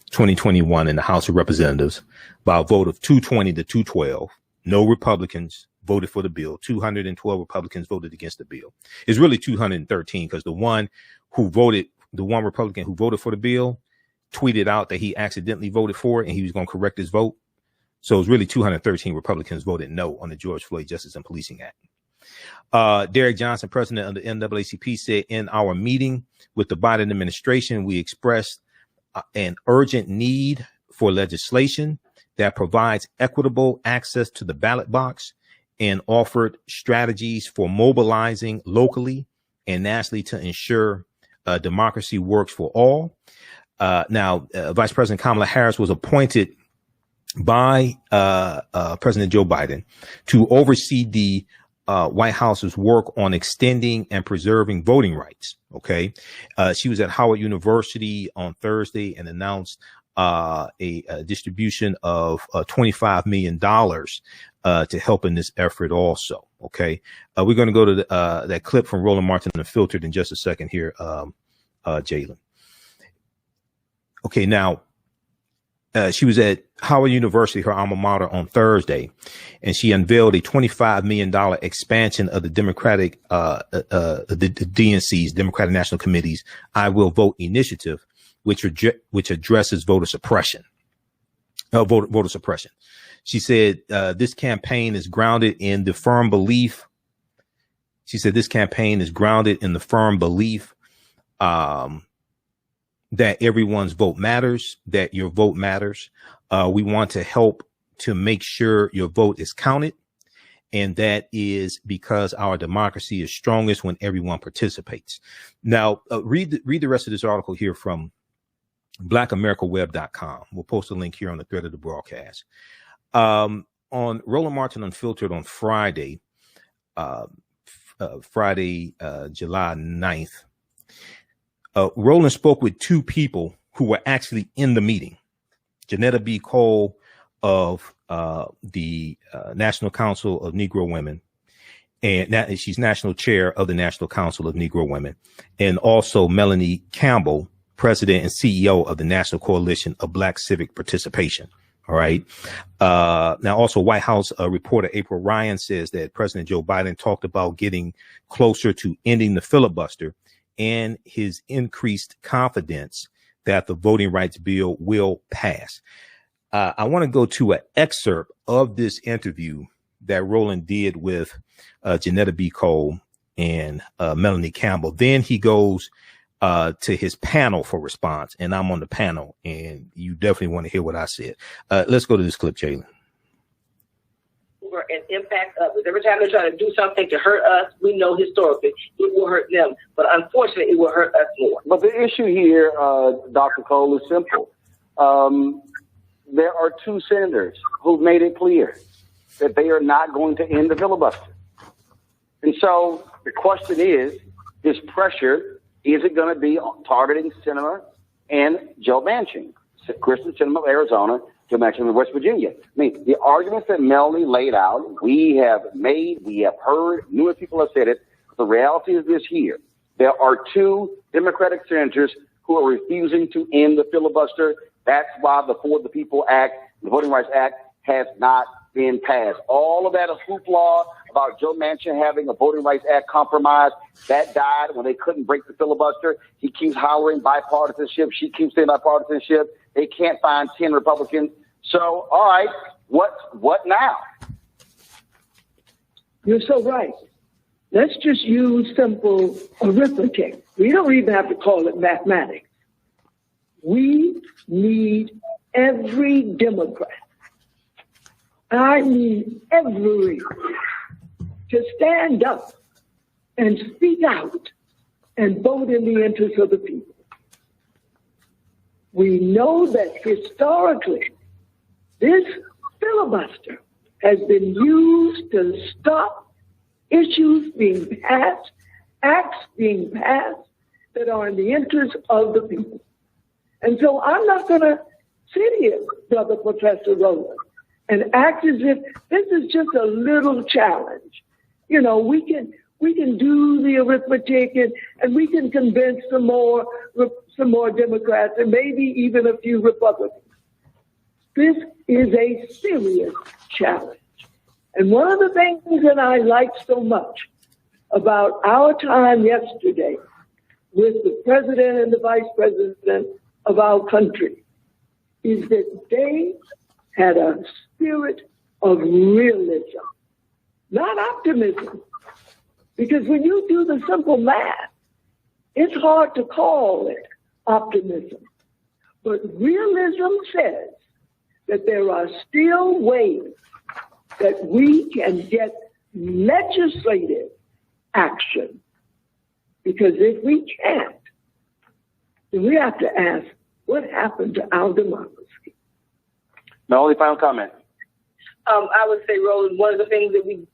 2021 in the House of Representatives by a vote of 220 to 212. No Republicans voted for the bill. 212 Republicans voted against the bill. It's really 213 because the one Republican who voted for the bill tweeted out that he accidentally voted for it and he was going to correct his vote. So it's really 213 Republicans voted no on the George Floyd Justice and Policing Act. Derek Johnson, president of the NAACP, said, in our meeting with the Biden administration, we expressed an urgent need for legislation that provides equitable access to the ballot box and offered strategies for mobilizing locally and nationally to ensure democracy works for all. Now, Vice President Kamala Harris was appointed by President Joe Biden to oversee the White House's work on extending and preserving voting rights. OK, she was at Howard University on Thursday and announced a distribution of $25 million to help in this effort also. OK, we're going to go to that clip from Roland Martin Unfiltered in just a second here, Jalen. Okay, now she was at Howard University, her alma mater, on Thursday, and she unveiled a $25 million expansion of the Democratic, the DNC's, Democratic National Committee's I Will Vote initiative, which addresses voter suppression. Voter suppression. She said this campaign is grounded in the firm belief. She said this campaign is grounded in the firm belief that everyone's vote matters, that your vote matters. We want to help to make sure your vote is counted. And that is because our democracy is strongest when everyone participates. Now, read the rest of this article here from blackamericaweb.com. We'll post a link here on the thread of the broadcast. On Roland Martin Unfiltered on Friday, July 9th, Roland spoke with two people who were actually in the meeting. Janetta B. Cole of the National Council of Negro Women, and she's national chair of the National Council of Negro Women, and also Melanie Campbell, president and CEO of the National Coalition of Black Civic Participation. All right. Now, also White House reporter April Ryan says that President Joe Biden talked about getting closer to ending the filibuster and his increased confidence that the voting rights bill will pass. I want to go to an excerpt of this interview that Roland did with Janetta B. Cole and Melanie Campbell. Then he goes to his panel for response, and I'm on the panel, and you definitely want to hear what I said. Let's go to this clip, Jalen. And impact others. Every time they try to do something to hurt us, we know historically it will hurt them, but unfortunately it will hurt us more. But the issue here, Dr. Cole, is simple. There are two senators who've made it clear that they are not going to end the filibuster. And so the question is, this pressure, is it going to be targeting Sinema and Joe Manchin, Kristen Sinema of Arizona, Joe Manchin of West Virginia? I mean, the arguments that Melanie laid out, we have made, we have heard, numerous people have said it. The reality is this here. There are two Democratic senators who are refusing to end the filibuster. That's why the For the People Act, the Voting Rights Act, has not been passed. All of that is hoopla about Joe Manchin having a Voting Rights Act compromise. That died when they couldn't break the filibuster. He keeps hollering bipartisanship. She keeps saying bipartisanship. They can't find 10 Republicans. So, all right, what now? You're so right. Let's just use simple arithmetic. We don't even have to call it mathematics. We need every Democrat, I mean every, to stand up and speak out and vote in the interest of the people. We know that historically, this filibuster has been used to stop issues being passed, acts being passed that are in the interest of the people. And so I'm not going to sit here, Brother Professor Rowland, and act as if this is just a little challenge. You know, we can do the arithmetic and we can convince some more Democrats and maybe even a few Republicans. This is a serious challenge. And one of the things that I liked so much about our time yesterday with the president and the vice president of our country is that they had a spirit of realism, not optimism. Because when you do the simple math, it's hard to call it optimism. But realism says that there are still ways that we can get legislative action. Because if we can't, then we have to ask, what happened to our democracy? My only final comment. I would say, Roland, one of the things that we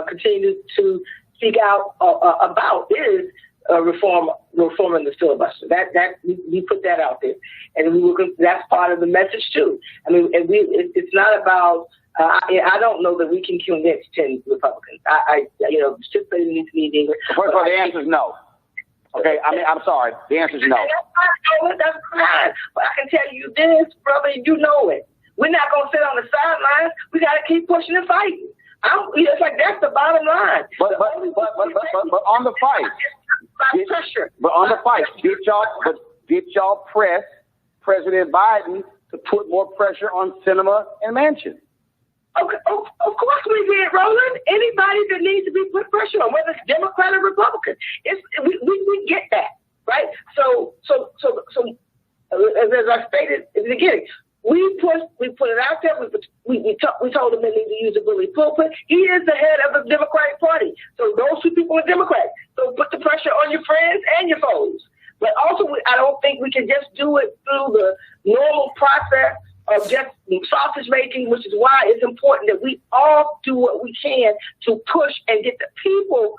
continue to speak out about is reforming the filibuster. That we put that out there, and that's part of the message too. I mean, it's not about. I don't know that we can convince 10 Republicans. Stipulated needs to be in English. First of all, the answer is no. Okay, I mean, I'm sorry. The answer is no. That's fine. But I can tell you this, brother, you know it. We're not going to sit on the sidelines. We got to keep pushing and fighting. It's like that's the bottom line. But on the fight, pressure. But on the fight, did y'all press President Biden to put more pressure on Sinema and Manchin? Okay, of course we did, Roland. Anybody that needs to be put pressure on, whether it's Democrat or Republican, we get that, right? So as I stated in the beginning, we put it out there. We told him they need to use the bully pulpit. He is the head of the Democratic Party. So those two people are Democrats. So put the pressure on your friends and your foes. But also, I don't think we can just do it through the normal process of just sausage making, which is why it's important that we all do what we can to push and get the people.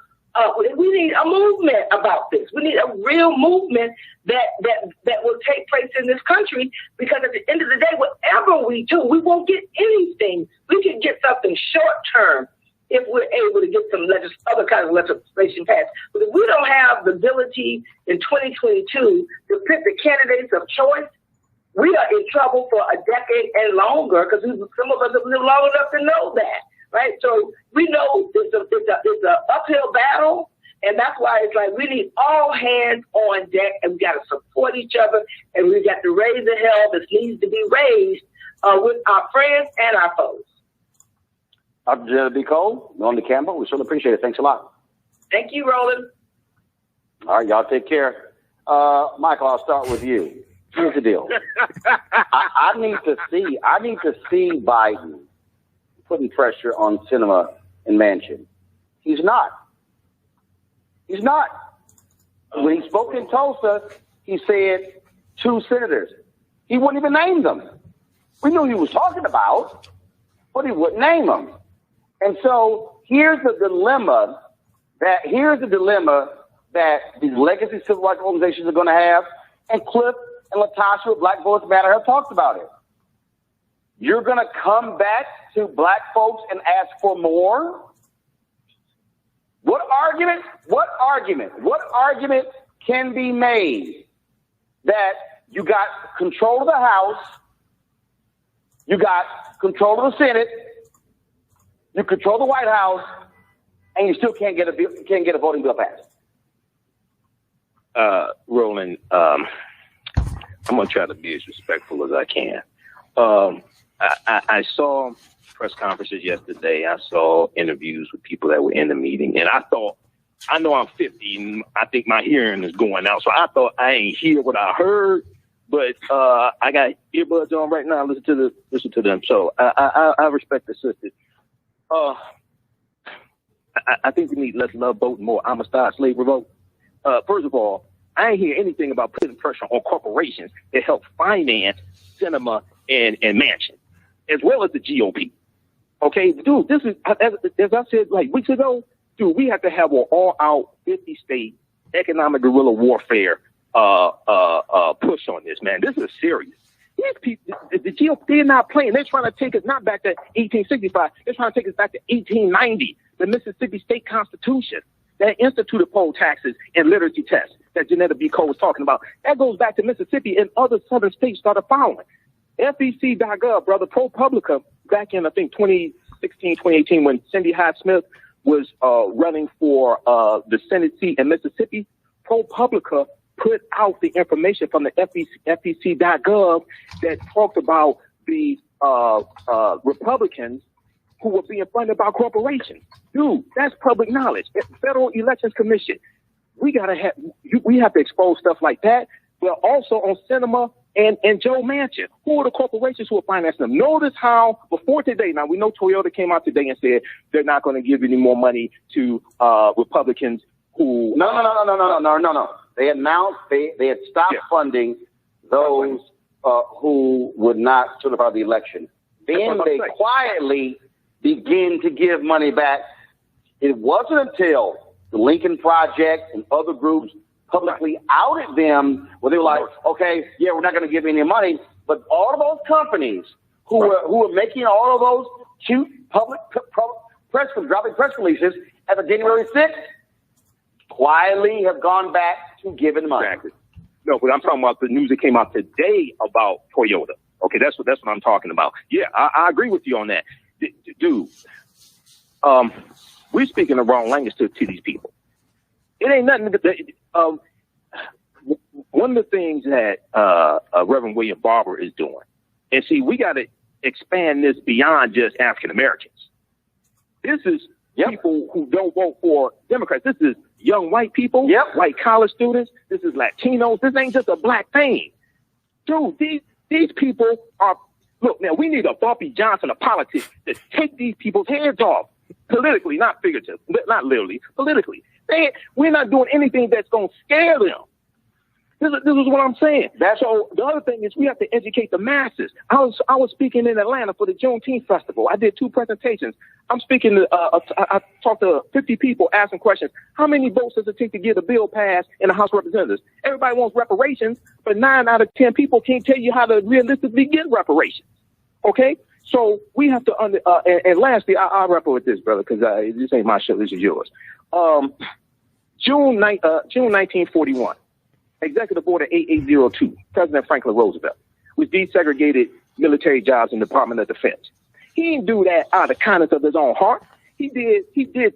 We need a movement about this. We need a real movement that will take place in this country, because at the end of the day, whatever we do, we won't get anything. We can get something short term if we're able to get some other kinds of legislation passed. But if we don't have the ability in 2022 to pick the candidates of choice, we are in trouble for a decade and longer, because some of us have lived long enough to know that, right? So we know it's an uphill battle, and that's why it's like we need all hands on deck, and we got to support each other, and we got to raise the hell that needs to be raised with our friends and our foes. Dr. B. Cole, Melanie Campbell, we certainly appreciate it. Thanks a lot. Thank you, Roland. All right, y'all take care. Michael, I'll start with you. Here's the deal. I need to see Biden putting pressure on Sinema and Manchin. He's not. When he spoke in Tulsa, he said 2 senators. He wouldn't even name them. We knew he was talking about, but he wouldn't name them. And so here's the dilemma that these legacy civil rights organizations are going to have, and Cliff and Latasha with Black Votes Matter have talked about it. You're going to come back to black folks and ask for more? What argument can be made that you got control of the House, you got control of the Senate, you control the White House, and you still can't get a voting bill passed? Roland, I'm going to try to be as respectful as I can. I saw press conferences yesterday. I saw interviews with people that were in the meeting, and I know I'm 50, and I think my hearing is going out, so I thought I ain't hear what I heard, but I got earbuds on right now. Listen to them. So I respect the sister. I think we need less love vote and more Amistad slave revolt. First of all, I ain't hear anything about putting pressure on corporations that help finance Sinema and Manchin, as well as the GOP. Okay, dude, this is, as I said like weeks ago, dude, we have to have an all-out 50-state economic guerrilla warfare push on this, man. This is serious. These people, the GOP, they're not playing. They're trying to take us not back to 1865. They're trying to take us back to 1890, the Mississippi State Constitution that instituted poll taxes and literacy tests that Janetta B. Cole was talking about. That goes back to Mississippi, and other southern states started following. FEC.gov, brother, ProPublica, back in, I think, 2016, 2018, when Cindy Hyde-Smith was running for the Senate seat in Mississippi, ProPublica put out the information from the FEC.gov that talked about the Republicans who were being funded by corporations. Dude, that's public knowledge. Federal Elections Commission. We have to expose stuff like that. But also on Sinema and Joe Manchin. Who are the corporations who are financing them? Notice how before today, now we know Toyota came out today and said they're not going to give any more money to Republicans who. No. They announced they had stopped funding those who would not certify the election. Then they quietly begin to give money back. It wasn't until the Lincoln Project and other groups publicly outed them where they were like, okay, yeah, we're not going to give any money. But all of those companies who were making all of those cute public dropping press releases as of January 6th quietly have gone back to giving money. Exactly. No, but I'm talking about the news that came out today about Toyota. Okay, that's what I'm talking about. Yeah, I agree with you on that. Dude, we're speaking the wrong language to these people. It ain't nothing. One of the things that Reverend William Barber is doing, and see, we got to expand this beyond just African Americans. This is people who don't vote for Democrats. This is young white people, white college students. This is Latinos. This ain't just a black thing. Dude, these people are, look, now we need a Bumpy Johnson of politics to take these people's heads off politically, not figuratively, not literally, politically. We're not doing anything that's going to scare them. This is what I'm saying. So the other thing is we have to educate the masses. I was speaking in Atlanta for the Juneteenth Festival. I did 2 presentations. I'm speaking to, I talked to 50 people asking questions. How many votes does it take to get a bill passed in the House of Representatives? Everybody wants reparations, but 9 out of 10 people can't tell you how to realistically get reparations. Okay? So we have to, and lastly, I'll wrap up with this, brother, because this ain't my show, this is yours. June 1941. Executive Order 8802, President Franklin Roosevelt, which desegregated military jobs in the Department of Defense. He didn't do that out of the kindness of his own heart. He did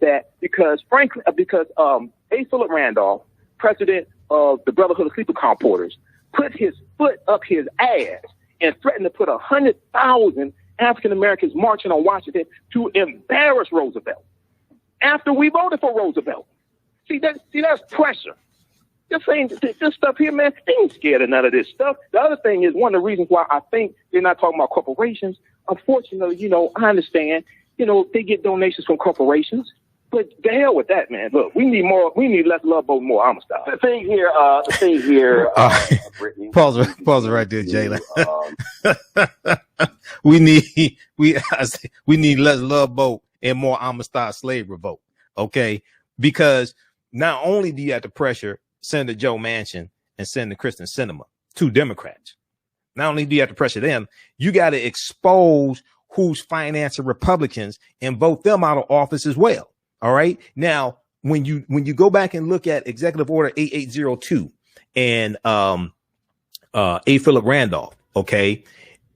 that because A. Philip Randolph, president of the Brotherhood of Sleeper Car Porters, put his foot up his ass and threatened to put 100,000 African Americans marching on Washington to embarrass Roosevelt. After we voted for Roosevelt. See, that's pressure. This stuff here, man, they ain't scared of none of this stuff. The other thing is, one of the reasons why I think they're not talking about corporations, unfortunately, you know, I understand, you know, they get donations from corporations, but the hell with that, man. Look, we need less Love Boat, more Amistad. The thing here, Brittany. Pause it right there, Jayla. We need less Love Boat and more Amistad slave revolt. Okay. Because not only do you have to pressure Senator Joe Manchin and Senator Kristen Sinema, two Democrats, not only do you have to pressure them, you got to expose who's financing Republicans and vote them out of office as well. All right. Now, when you go back and look at Executive Order 8802 and A. Philip Randolph, okay,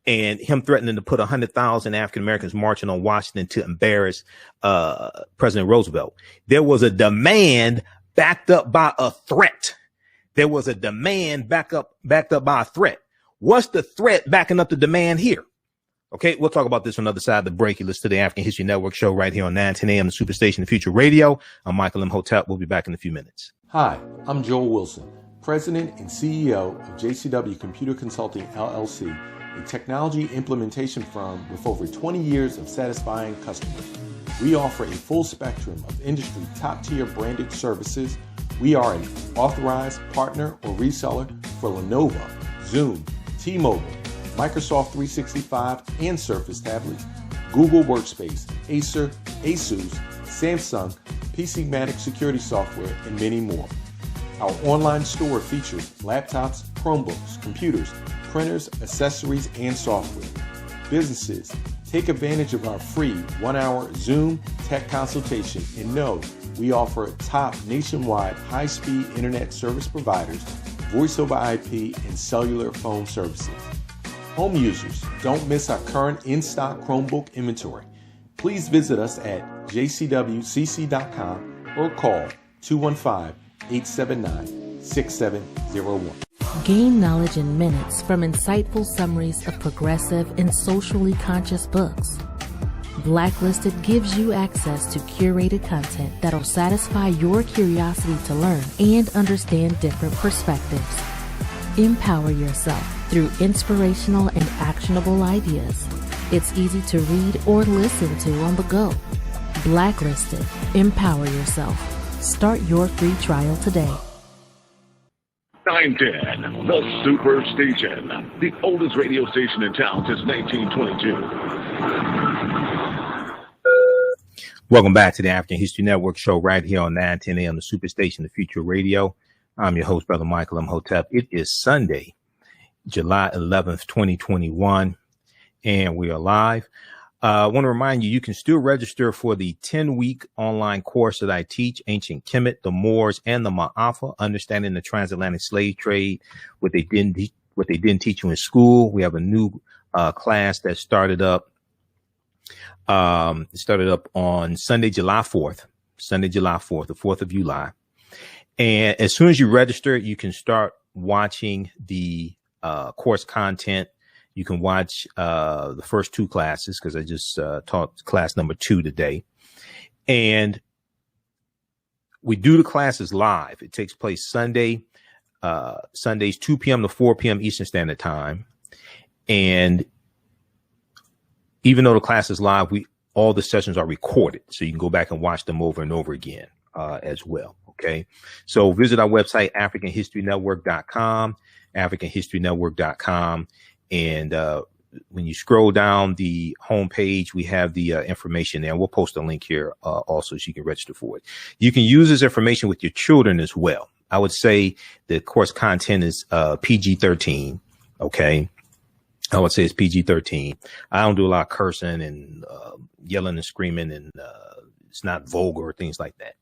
and him threatening to put 100,000 African Americans marching on Washington to embarrass President Roosevelt, there was a demand backed up by a threat. There was a demand backed up by a threat. What's the threat backing up the demand here? Okay, we'll talk about this on the other side of the break. You listen to the African History Network show right here on 910 AM, the Superstation, the Future Radio. I'm Michael Imhotep. We'll be back in a few minutes. Hi, I'm Joel Wilson, President and CEO of JCW Computer Consulting, LLC, a technology implementation firm with over 20 years of satisfying customers. We offer a full spectrum of industry top-tier branded services. We are an authorized partner or reseller for Lenovo, Zoom, T-Mobile, Microsoft 365 and Surface tablets, Google Workspace, Acer, Asus, Samsung, PCmatic security software, and many more. Our online store features laptops, Chromebooks, computers, printers, accessories, and software. Businesses, take advantage of our free 1-hour Zoom tech consultation and know we offer top nationwide high-speed internet service providers, voice over IP, and cellular phone services. Home users, don't miss our current in-stock Chromebook inventory. Please visit us at jcwcc.com or call 215-879-6701. Gain knowledge in minutes from insightful summaries of progressive and socially conscious books. Blacklisted gives you access to curated content that'll satisfy your curiosity to learn and understand different perspectives. Empower yourself through inspirational and actionable ideas. It's easy to read or listen to on the go. Blacklisted. Empower yourself. Start your free trial today. 910, the Superstation, the oldest radio station in town since 1922. Welcome back to the African History Network show right here on 910 AM, the Superstation, the Future Radio. I'm your host, Brother Michael Imhotep. It is Sunday, July 11th, 2021, and we are live. I want to remind you, you can still register for the 10-week online course that I teach, Ancient Kemet, the Moors, and the Maafa, Understanding the Transatlantic Slave Trade, what they didn't teach you in school. We have a new class that started up on Sunday, July 4th, the 4th of July. And as soon as you register, you can start watching the course content. You can watch the first two classes because I just taught class number 2 today. And we do the classes live. It takes place Sundays, 2 p.m. to 4 p.m. Eastern Standard Time. And even though the class is live, all the sessions are recorded. So you can go back and watch them over and over again as well. Okay. So visit our website, AfricanHistoryNetwork.com, AfricanHistoryNetwork.com. And when you scroll down the homepage, we have the information there. We'll post a link here also so you can register for it. You can use this information with your children as well. I would say the course content is PG-13. Okay. I would say it's PG-13. I don't do a lot of cursing and yelling and screaming, and it's not vulgar or things like that.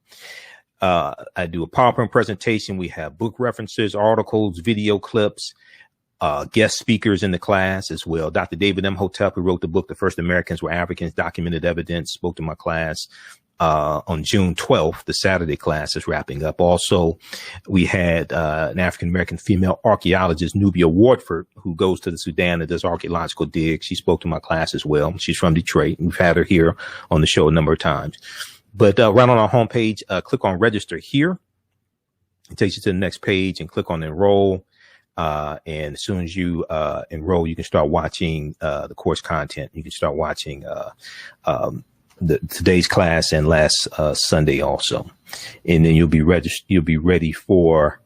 I do a PowerPoint presentation. We have book references, articles, video clips, guest speakers in the class as well. Dr. David Imhotep, who wrote the book, The First Americans Were Africans, Documented Evidence, spoke to my class on June 12th. The Saturday class is wrapping up. Also, we had an African-American female archaeologist, Nubia Wardford, who goes to the Sudan and does archaeological digs. She spoke to my class as well. She's from Detroit. We've had her here on the show a number of times. But right on our homepage, click on register here. It takes you to the next page and click on enroll. And as soon as you enroll, you can start watching the course content. You can start watching today's class and last Sunday also. And then you'll be ready for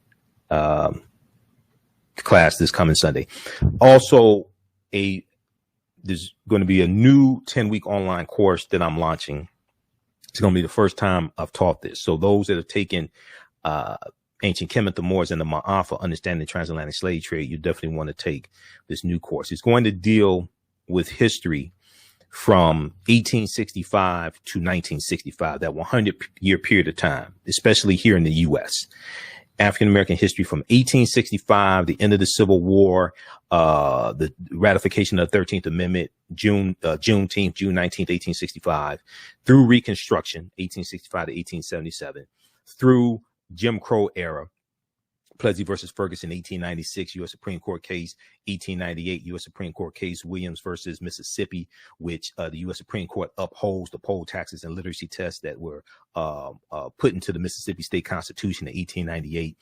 class this coming Sunday. Also, there's going to be a new 10-week online course that I'm launching. It's going to be the first time I've taught this. So those that have taken ancient Kemet, the Moors, and the Maafa, understanding the transatlantic slave trade, you definitely want to take this new course. It's going to deal with history from 1865 to 1965, that 100-year period of time, especially here in the U.S. African-American history from 1865, the end of the Civil War, the ratification of the 13th Amendment, June 19th, 1865, through Reconstruction, 1865 to 1877, through Jim Crow era, Plessy versus Ferguson, 1896, U.S. Supreme Court case, 1898, U.S. Supreme Court case, Williams versus Mississippi, which the U.S. Supreme Court upholds the poll taxes and literacy tests that were put into the Mississippi State Constitution in 1898.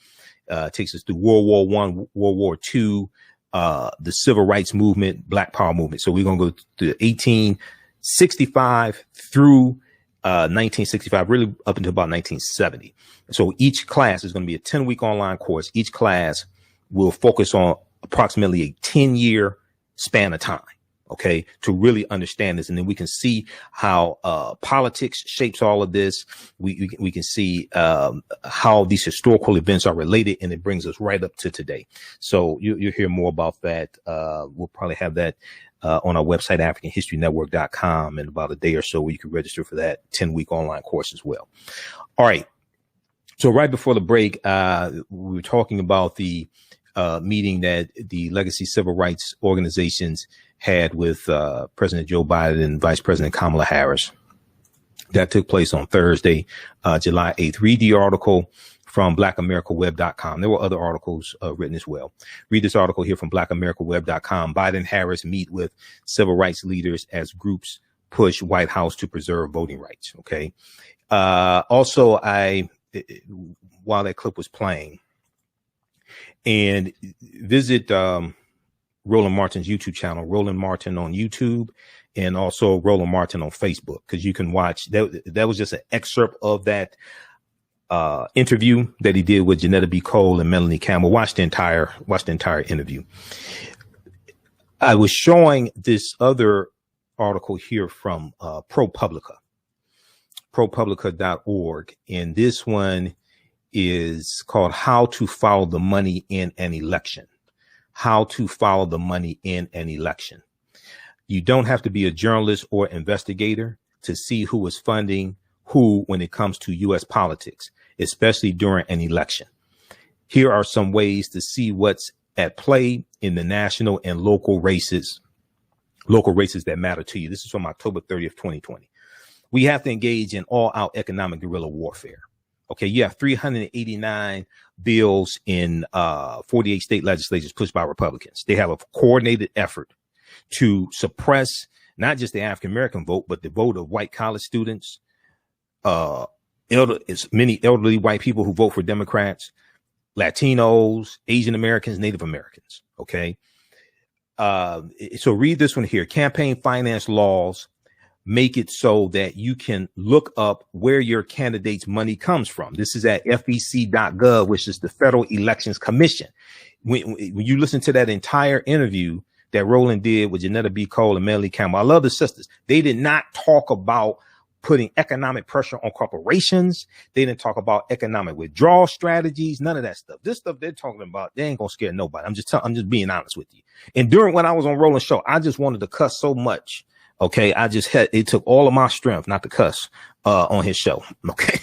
Takes us through World War I, World War II, the Civil Rights Movement, Black Power Movement. So we're going to go to 1865 through 1965, really up until about 1970. So each class is going to be a 10-week online course. Each class will focus on approximately a 10-year span of time, okay, to really understand this. And then we can see how politics shapes all of this. We can see how these historical events are related, and it brings us right up to today. So you'll hear more about that. We'll probably have that on our website, AfricanHistoryNetwork.com, in about a day or so, where you can register for that 10-week online course as well. All right. So right before the break, we were talking about the meeting that the legacy civil rights organizations had with President Joe Biden and Vice President Kamala Harris. That took place on Thursday, July 8th. Read the article from blackamericaweb.com. There were other articles written as well. Read this article here from blackamericaweb.com. Biden Harris meet with civil rights leaders as groups push White House to preserve voting rights. Okay. Also, while that clip was playing, and visit Roland Martin's YouTube channel, Roland Martin on YouTube, and also Roland Martin on Facebook, because you can watch that was just an excerpt of that interview that he did with Janetta B. Cole and Melanie Campbell. Watch the entire interview. I was showing this other article here from ProPublica.org, and this one is called How to Follow the Money in an Election. How to follow the money in an election. You don't have to be a journalist or investigator to see who is funding who when it comes to U.S. politics, especially during an election. Here are some ways to see what's at play in the national and local races that matter to you. This is from October 30th, 2020. We have to engage in all-out economic guerrilla warfare. Okay, you have 389 bills in 48 state legislatures pushed by Republicans. They have a coordinated effort to suppress not just the African-American vote, but the vote of white college students, many elderly white people who vote for Democrats, Latinos, Asian Americans, Native Americans. Okay. So read this one here. Campaign finance laws make it so that you can look up where your candidate's money comes from. This is at fec.gov, which is the Federal Elections Commission. When you listen to that entire interview that Roland did with Janetta B. Cole and Melanie Campbell, I love the sisters. They did not talk about putting economic pressure on corporations. They didn't talk about economic withdrawal strategies, none of that stuff. This stuff they're talking about, they ain't gonna scare nobody. I'm just being honest with you. And when I was on Roland's show, I just wanted to cuss so much. Okay. It took all of my strength not to cuss, on his show. Okay.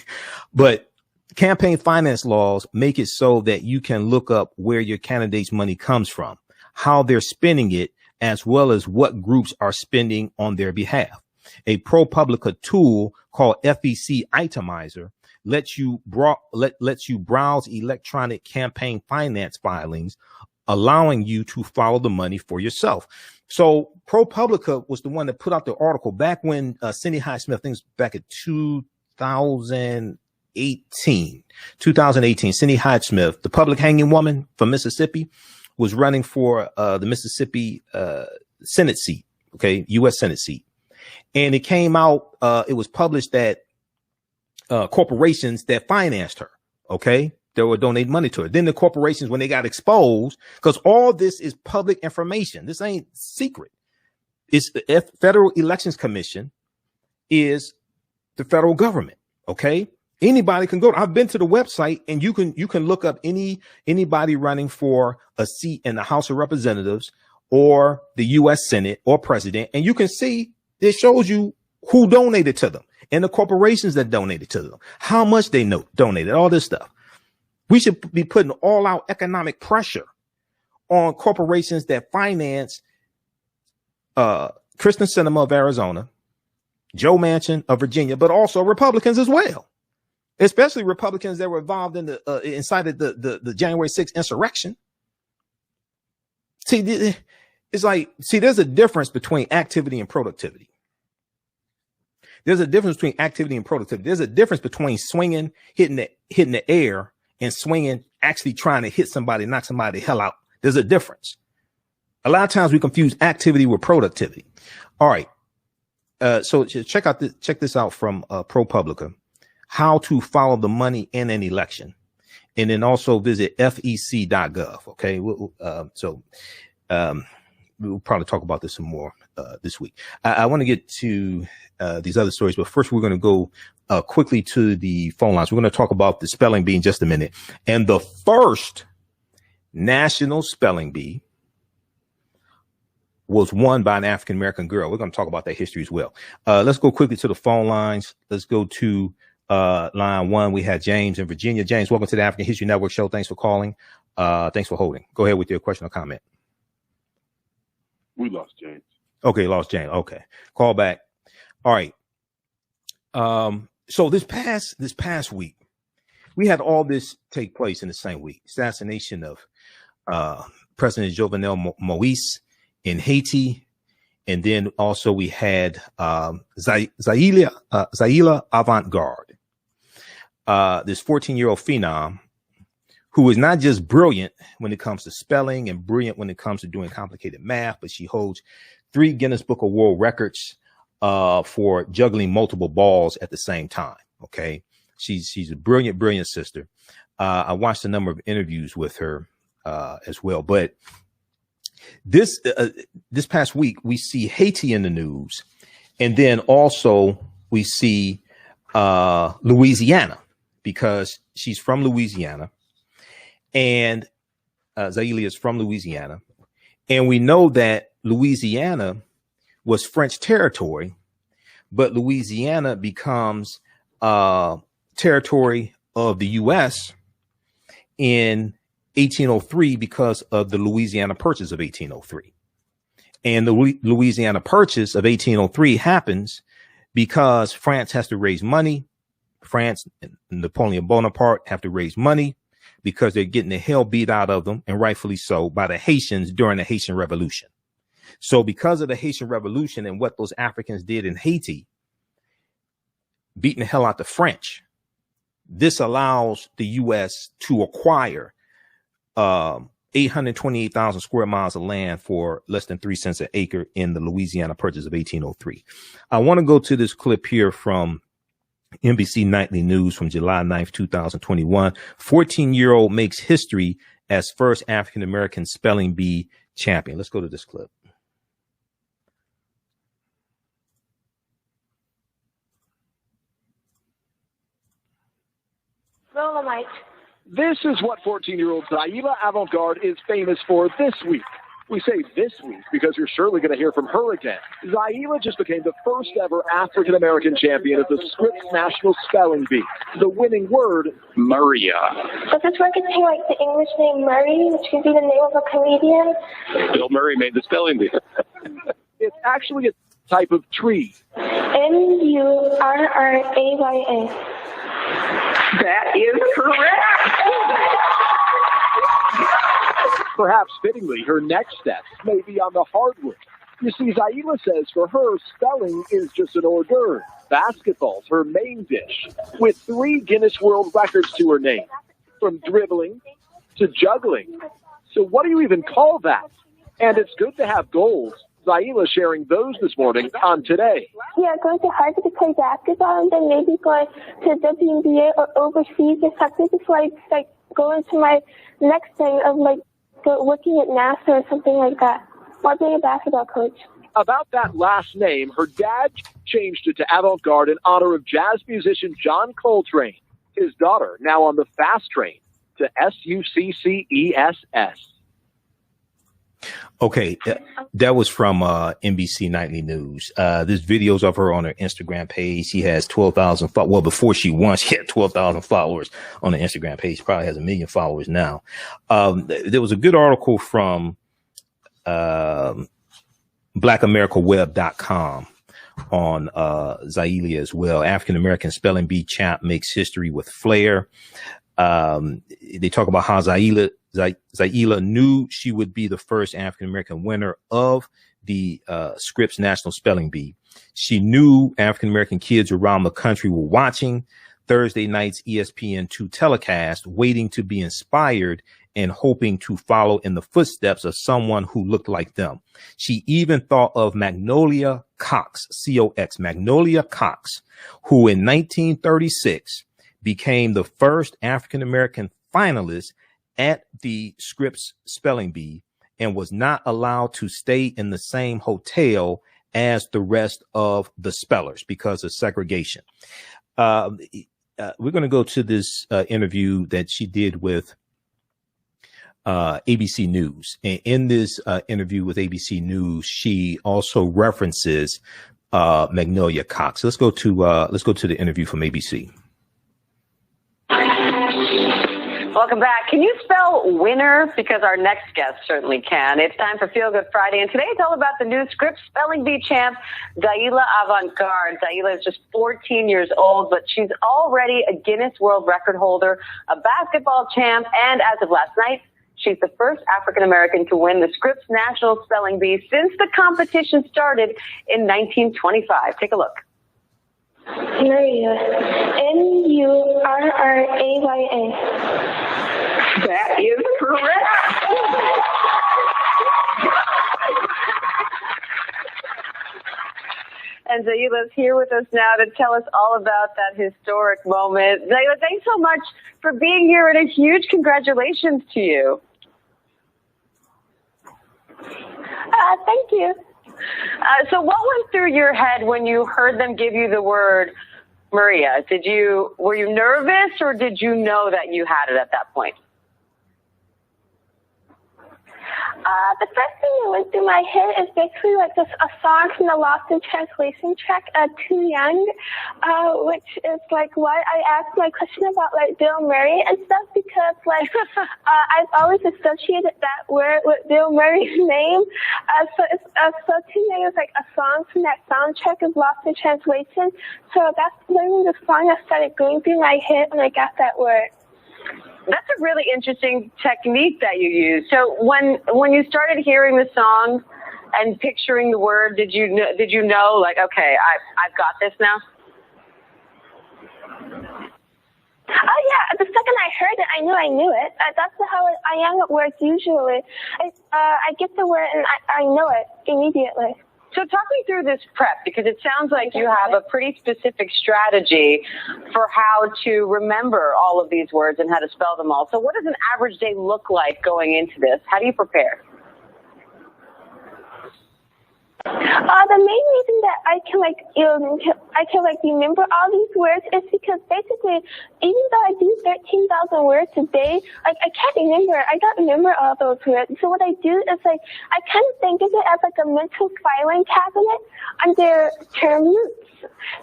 But campaign finance laws make it so that you can look up where your candidate's money comes from, how they're spending it, as well as what groups are spending on their behalf. A ProPublica tool called FEC Itemizer lets you browse electronic campaign finance filings, allowing you to follow the money for yourself. So ProPublica was the one that put out the article back when Cindy Hyde-Smith, things back in 2018, Cindy Hyde-Smith, the public hanging woman from Mississippi, was running for the Mississippi Senate seat, okay, U.S. Senate seat. And it came out, it was published that corporations that financed her, okay, they were donating money to her. Then the corporations, when they got exposed, because all this is public information, this ain't secret. It's the Federal Elections Commission is the federal government, okay? Anybody can go. I've been to the website, and you can look up anybody running for a seat in the House of Representatives or the U.S. Senate or president, and you can see it shows you who donated to them and the corporations that donated to them, how much they donated, all this stuff. We should be putting all out economic pressure on corporations that finance Kristen Sinema of Arizona, Joe Manchin of Virginia, but also Republicans as well, especially Republicans that were involved in the incited the January 6th insurrection. See, it's like, there's a difference between activity and productivity. There's a difference between activity and productivity. There's a difference between swinging, hitting the air, and swinging, actually trying to hit somebody, knock somebody the hell out. There's a difference. A lot of times we confuse activity with productivity. All right. So check this out from ProPublica, how to follow the money in an election. And then also visit fec.gov. Okay. We'll probably talk about this some more this week. I want to get to these other stories, but first we're going to go quickly to the phone lines. We're going to talk about the spelling bee in just a minute. And the first national spelling bee was won by an African-American girl. We're going to talk about that history as well. Let's go quickly to the phone lines. Let's go to line one. We had James in Virginia. James, welcome to the African History Network show. Thanks for calling. Thanks for holding. Go ahead with your question or comment. We lost James. Okay, lost James. Okay, call back. All right. So this past week, we had all this take place in the same week. Assassination of President Jovenel Moise in Haiti, and then also we had Zaila Avant-garde, this 14-year-old phenom who is not just brilliant when it comes to spelling and brilliant when it comes to doing complicated math, but she holds 3 Guinness Book of World Records for juggling multiple balls at the same time. Okay. She's a brilliant sister. I watched a number of interviews with her as well, but this past week we see Haiti in the news, and then also we see Louisiana, because she's from Louisiana, and Zaila is from Louisiana, and we know that Louisiana was French territory, but Louisiana becomes territory of the U.S. in 1803 because of the Louisiana Purchase of 1803. And the Louisiana Purchase of 1803 happens because France has to raise money. France and Napoleon Bonaparte have to raise money because they're getting the hell beat out of them, and rightfully so, by the Haitians during the Haitian Revolution. So because of the Haitian Revolution and what those Africans did in Haiti, beating the hell out the French, this allows the U.S. to acquire 828,000 square miles of land for less than 3 cents an acre in the Louisiana Purchase of 1803. I want to go to this clip here from NBC Nightly News from July 9th, 2021. 14-year-old makes history as first African-American spelling bee champion. Let's go to this clip. Dolomite. This is what 14-year-old Zaila Avant-garde is famous for this week. We say this week because you're surely going to hear from her again. Zaila just became the first ever African-American champion of the Scripps National Spelling Bee. The winning word, Maria. Does this work contain like the English name Murray, which could be the name of a comedian? Bill Murray made the spelling bee. It's actually a type of tree. Murraya. That is correct. Perhaps fittingly, her next steps may be on the hardwood. You see, Zaila says for her, spelling is just an hors d'oeuvre. Basketball's her main dish, with 3 Guinness World Records to her name, from dribbling to juggling. So what do you even call that? And it's good to have goals. Zaila sharing those this morning on Today. Yeah, going to Harvard to play basketball and then maybe going to WNBA or overseas or something before I like go into my next thing of like working at NASA or something like that, or being a basketball coach. About that last name, her dad changed it to Avant-garde in honor of jazz musician John Coltrane, his daughter now on the fast train to SUCCESS. Okay, that was from NBC Nightly News. There's videos of her on her Instagram page. She has 12,000 followers. Well, before she won, she had 12,000 followers on the Instagram page. She probably has 1 million followers now. There was a good article from BlackAmericaWeb.com on Zaila as well. African-American spelling bee champ makes history with flair. They talk about how Zaila knew she would be the first African-American winner of the Scripps National Spelling Bee. She knew African-American kids around the country were watching Thursday night's ESPN2 telecast, waiting to be inspired and hoping to follow in the footsteps of someone who looked like them. She even thought of Magnolia Cox, C-O-X, Magnolia Cox, who in 1936 became the first African-American finalist at the Scripps Spelling Bee and was not allowed to stay in the same hotel as the rest of the spellers because of segregation. We're going to go to this interview that she did with ABC News. And in this interview with ABC News, she also references Magnolia Cox. Let's go to the interview from ABC. Welcome back. Can you spell winner? Because our next guest certainly can. It's time for Feel Good Friday, and today it's all about the new Scripps Spelling Bee champ, Zaila Avant-garde. Zaila is just 14 years old, but she's already a Guinness World Record holder, a basketball champ, and as of last night, she's the first African-American to win the Scripps National Spelling Bee since the competition started in 1925. Take a look. Murraya. Murraya. That is correct. And Zaila's here with us now to tell us all about that historic moment. Zaila, thanks so much for being here, and a huge congratulations to you. Thank you. So what went through your head when you heard them give you the word Maria? Were you nervous, or did you know that you had it at that point? The first thing that went through my head is basically like a song from the Lost in Translation track, Too Young, which is like why I asked my question about like Bill Murray and stuff, because like I've always associated that word with Bill Murray's name. So Too Young is like a song from that soundtrack of Lost in Translation. So that's literally the song that started going through my head when I got that word. That's a really interesting technique that you use. So when you started hearing the song and picturing the word, did you know like, okay, I've got this now? Oh yeah, the second I heard it, I knew it. That's how I am at work usually. I get the word and I know it immediately. So talk me through this prep, because it sounds like you have a pretty specific strategy for how to remember all of these words and how to spell them all. So what does an average day look like going into this? How do you prepare? The main reason that I can remember all these words is because basically, even though I do 13,000 words a day, like I can't remember. I don't remember all those words. So what I do is like I kind of think of it as like a mental filing cabinet under term roots.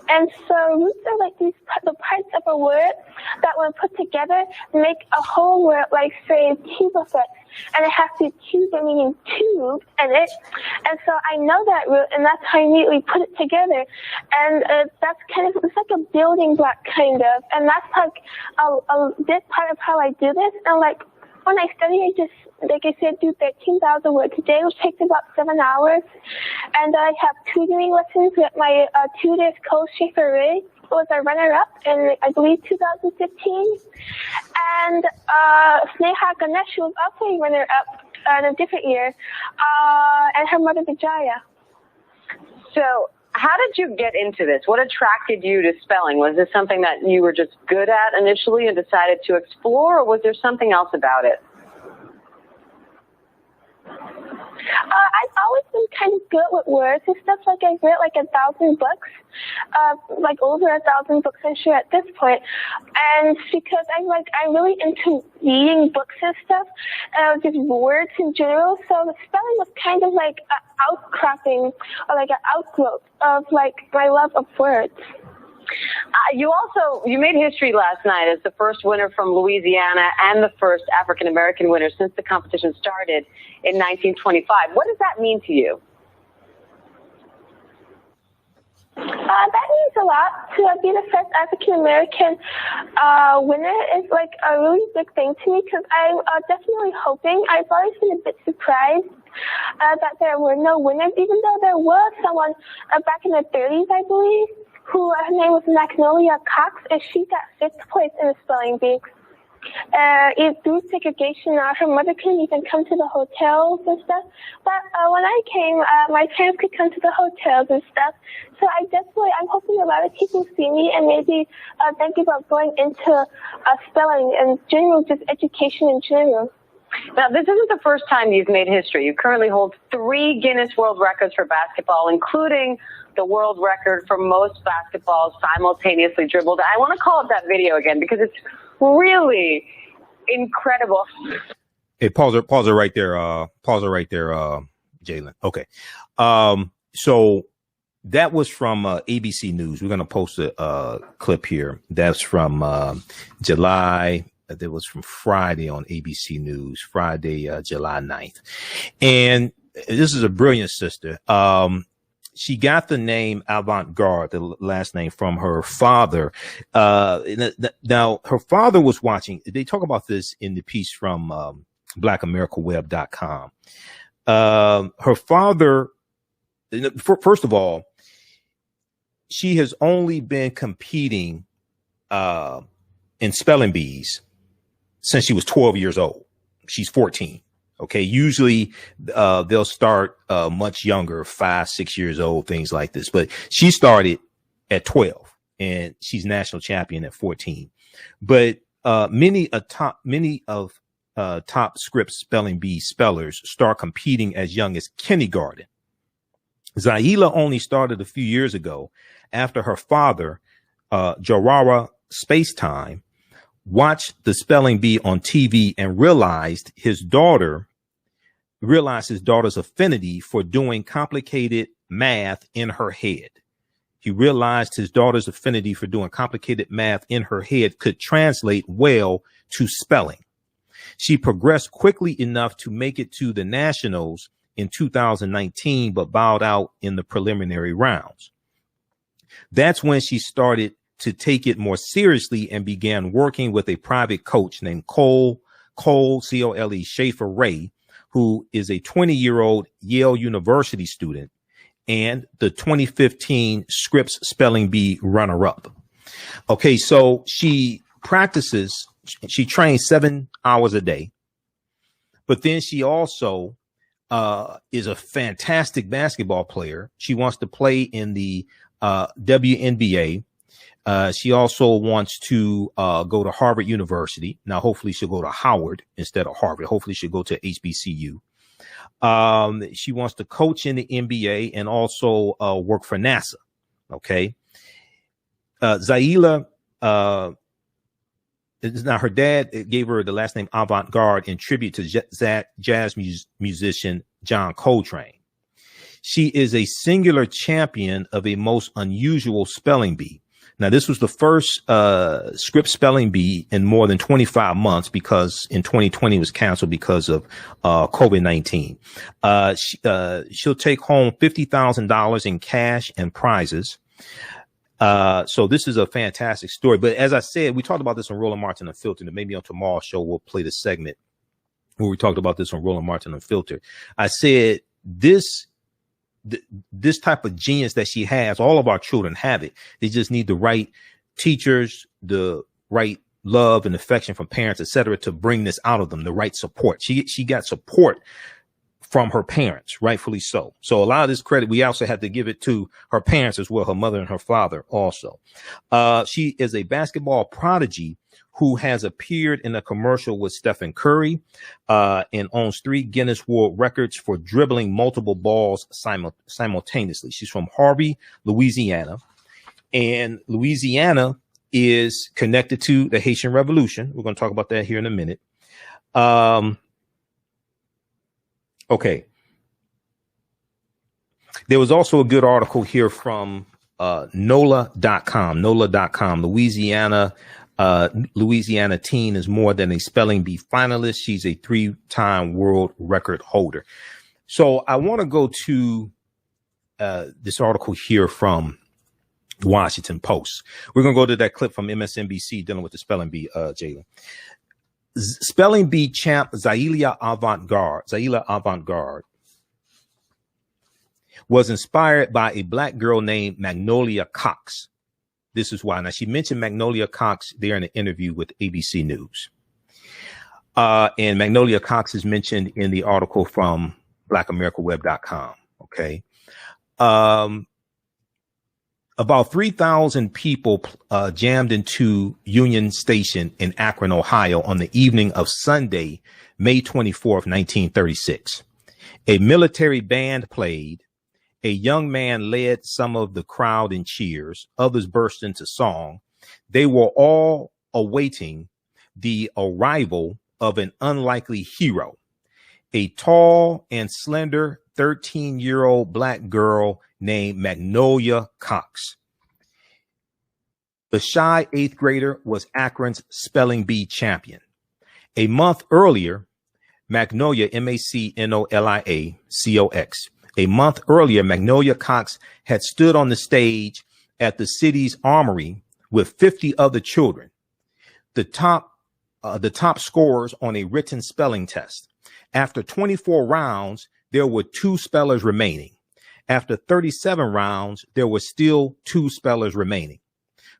And so roots are like the parts of a word that when put together make a whole word, like say tube effect. And it has the tube, meaning tube, in it. And so I know that root, and that's how I immediately put it together. And that's kind of, it's like a building block, kind of. And that's like a big part of how I do this. And like when I study, I just, like I said, do 13,000 words a day, which takes about 7 hours. And I have tutoring lessons with my tutor, Coach Schaefer Ray, who was a runner-up in, I believe, 2015. And Sneha Ganesh, who was also a runner-up in a different year, and her mother, Vijaya. So how did you get into this? What attracted you to spelling? Was this something that you were just good at initially and decided to explore, or was there something else about it? I've always been kind of good with words and stuff. Like I've read like 1,000 books, like over 1,000 books, I'm sure at this point. And because I'm really into reading books and stuff, just words in general. So the spelling was kind of like an outcropping or like an outgrowth of like my love of words. You made history last night as the first winner from Louisiana and the first African-American winner since the competition started in 1925. What does that mean to you? That means a lot. To be the first African-American winner is like a really big thing to me because I'm definitely hoping. I've always been a bit surprised that there were no winners, even though there was someone back in the 30s, I believe, who her name was Magnolia Cox, and she got 5th place in the spelling bee. Through segregation, her mother couldn't even come to the hotels and stuff. But when I came, my parents could come to the hotels and stuff. So I'm hoping a lot of people see me and maybe think about going into spelling and general, just education in general. Now, this isn't the first time you've made history. You currently hold 3 Guinness World Records for basketball, including the world record for most basketballs simultaneously dribbled. I want to call up that video again because it's really incredible. Hey, pause it right there. Jalen. Okay. So that was from ABC News. We're going to post a clip here. That's from July. That was from Friday on ABC News, Friday, July 9th. And this is a brilliant sister. She got the name Avant-garde, the last name, from her father. Now, her father was watching. They talk about this in the piece from blackamericaweb.com. Her father, first of all, she has only been competing in spelling bees since she was 12 years old. She's 14. Okay. Usually, they'll start, much younger, 5, 6 years old, things like this, but she started at 12 and she's national champion at 14. But, many of top Scripps spelling bee spellers start competing as young as kindergarten. Zaila only started a few years ago after her father, Jarara Spacetime, watched the spelling bee on TV and realized his daughter's affinity for doing complicated math in her head. He realized his daughter's affinity for doing complicated math in her head could translate well to spelling. She progressed quickly enough to make it to the nationals in 2019, but bowed out in the preliminary rounds. That's when she started to take it more seriously and began working with a private coach named Cole, C-O-L-E, Schaefer Ray, who is a 20-year-old Yale University student and the 2015 Scripps Spelling Bee runner-up. Okay, so she practices, she trains 7 hours a day, but then she also is a fantastic basketball player. She wants to play in the WNBA. She also wants to go to Harvard University. Now, hopefully she'll go to Howard instead of Harvard. Hopefully she'll go to HBCU. She wants to coach in the NBA and also work for NASA. Okay. Zaila, now her dad gave her the last name Avant-garde in tribute to jazz musician John Coltrane. She is a singular champion of a most unusual spelling bee. Now, this was the first Scripps spelling bee in more than 25 months because in 2020 it was canceled because of COVID-19. She'll take home $50,000 in cash and prizes. So this is a fantastic story. But as I said, we talked about this on Roland Martin Unfiltered, and maybe on tomorrow's show we'll play the segment when we talked about this on Roland Martin Unfiltered. I said this type of genius that she has, all of our children have it. They just need the right teachers, the right love and affection from parents, etc., to bring this out of them, the right support. She got support from her parents, rightfully so. So a lot of this credit, we also have to give it to her parents as well, her mother and her father also. She is a basketball prodigy who has appeared in a commercial with Stephen Curry, and owns 3 Guinness World Records for dribbling multiple balls simultaneously. She's from Harvey, Louisiana, and Louisiana is connected to the Haitian Revolution. We're going to talk about that here in a minute. Okay. There was also a good article here from NOLA.com. NOLA.com. Louisiana teen is more than a spelling bee finalist. She's a 3-time world record holder. So I want to go to this article here from the Washington Post. We're going to go to that clip from MSNBC dealing with the spelling bee, Jalen. Spelling bee champ Zaila Avant-garde was inspired by a black girl named Magnolia Cox. This is why. Now, she mentioned Magnolia Cox there in an interview with ABC News. And Magnolia Cox is mentioned in the article from blackamericaweb.com. Okay. About 3,000 people jammed into Union Station in Akron, Ohio on the evening of Sunday, May 24th, 1936. A military band played. A young man led some of the crowd in cheers. Others burst into song. They were all awaiting the arrival of an unlikely hero, a tall and slender 13-year-old black girl named Magnolia Cox. The shy 8th grader was Akron's spelling bee champion. A month earlier, Magnolia, M-A-C-N-O-L-I-A-C-O-X. A month earlier, Magnolia Cox had stood on the stage at the city's armory with 50 other children, the top scorers on a written spelling test. After 24 rounds, there were 2 spellers remaining. After 37 rounds, there were still 2 spellers remaining.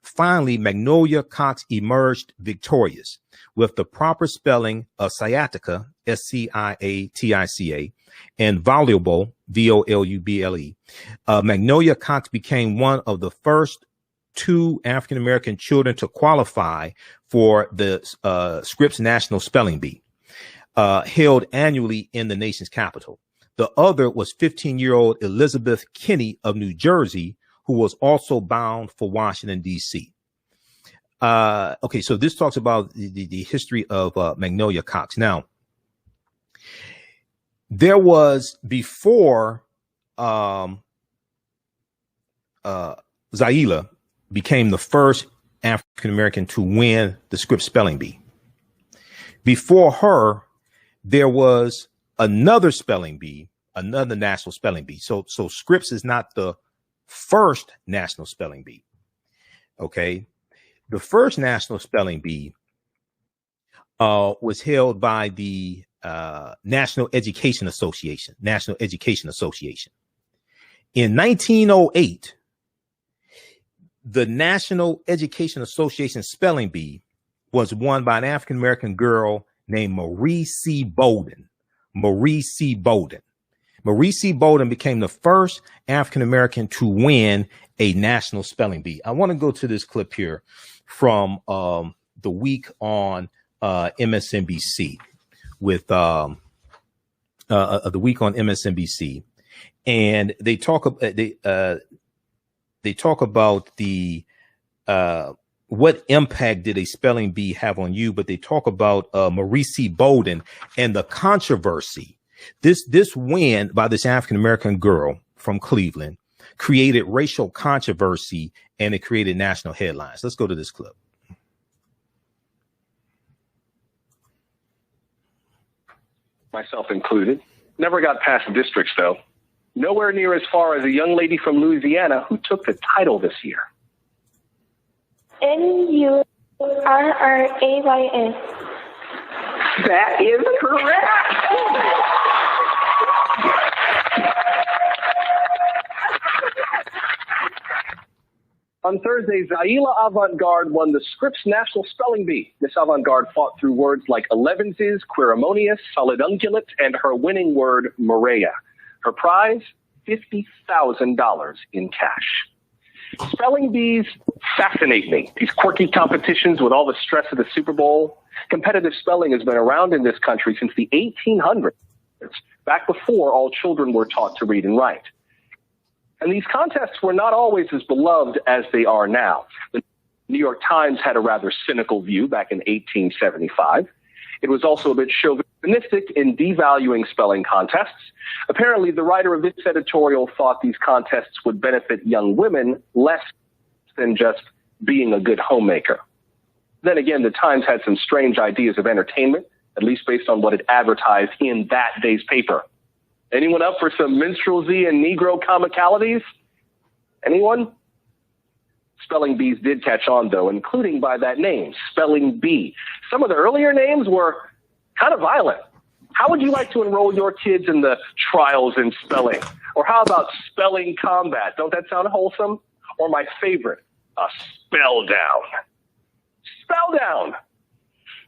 Finally, Magnolia Cox emerged victorious with the proper spelling of sciatica, S-C-I-A-T-I-C-A, and voluble, V-O-L-U-B-L-E. Magnolia Cox became one of the first 2 African-American children to qualify for the Scripps National Spelling Bee, held annually in the nation's capital. The other was 15-year-old Elizabeth Kinney of New Jersey, who was also bound for Washington, D.C. Okay, so this talks about the history of Magnolia Cox. Now, there was, before Zaila became the first African-American to win the Scripps Spelling Bee. Before her, there was another spelling bee, another national spelling bee. So Scripps is not the first national spelling bee. Okay. The first national spelling bee was held by the National Education Association. In 1908, the National Education Association spelling bee was won by an African-American girl named Marie C. Bolden. Marie C. Bolden became the first African-American to win a national spelling bee. I want to go to this clip here from the week on MSNBC with the week on MSNBC, and they talk about the what impact did a spelling bee have on you, but they talk about Marie C. Bolden and the controversy. This win by this African-American girl from Cleveland created racial controversy, and it created national headlines. Let's go to this clip. Myself included. Never got past districts, though. Nowhere near as far as a young lady from Louisiana who took the title this year. N-U-R-R-A-Y-S. That is correct. On Thursday, Zaila Avant-garde won the Scripps National Spelling Bee. Miss Avant-garde fought through words like elevenses, querimonious, solidunculate, and her winning word, Maria. Her prize, $50,000 in cash. Spelling bees fascinate me. These quirky competitions with all the stress of the Super Bowl. Competitive spelling has been around in this country since the 1800s, back before all children were taught to read and write. And these contests were not always as beloved as they are now. The New York Times had a rather cynical view back in 1875. It was also a bit chauvinistic in devaluing spelling contests. Apparently, the writer of this editorial thought these contests would benefit young women less than just being a good homemaker. Then again, the Times had some strange ideas of entertainment, at least based on what it advertised in that day's paper. Anyone up for some minstrelsy and Negro comicalities? Anyone? Spelling bees did catch on, though, including by that name, Spelling Bee. Some of the earlier names were kind of violent. How would you like to enroll your kids in the trials in spelling? Or how about spelling combat? Don't that sound wholesome? Or my favorite, a spell down. Spell down.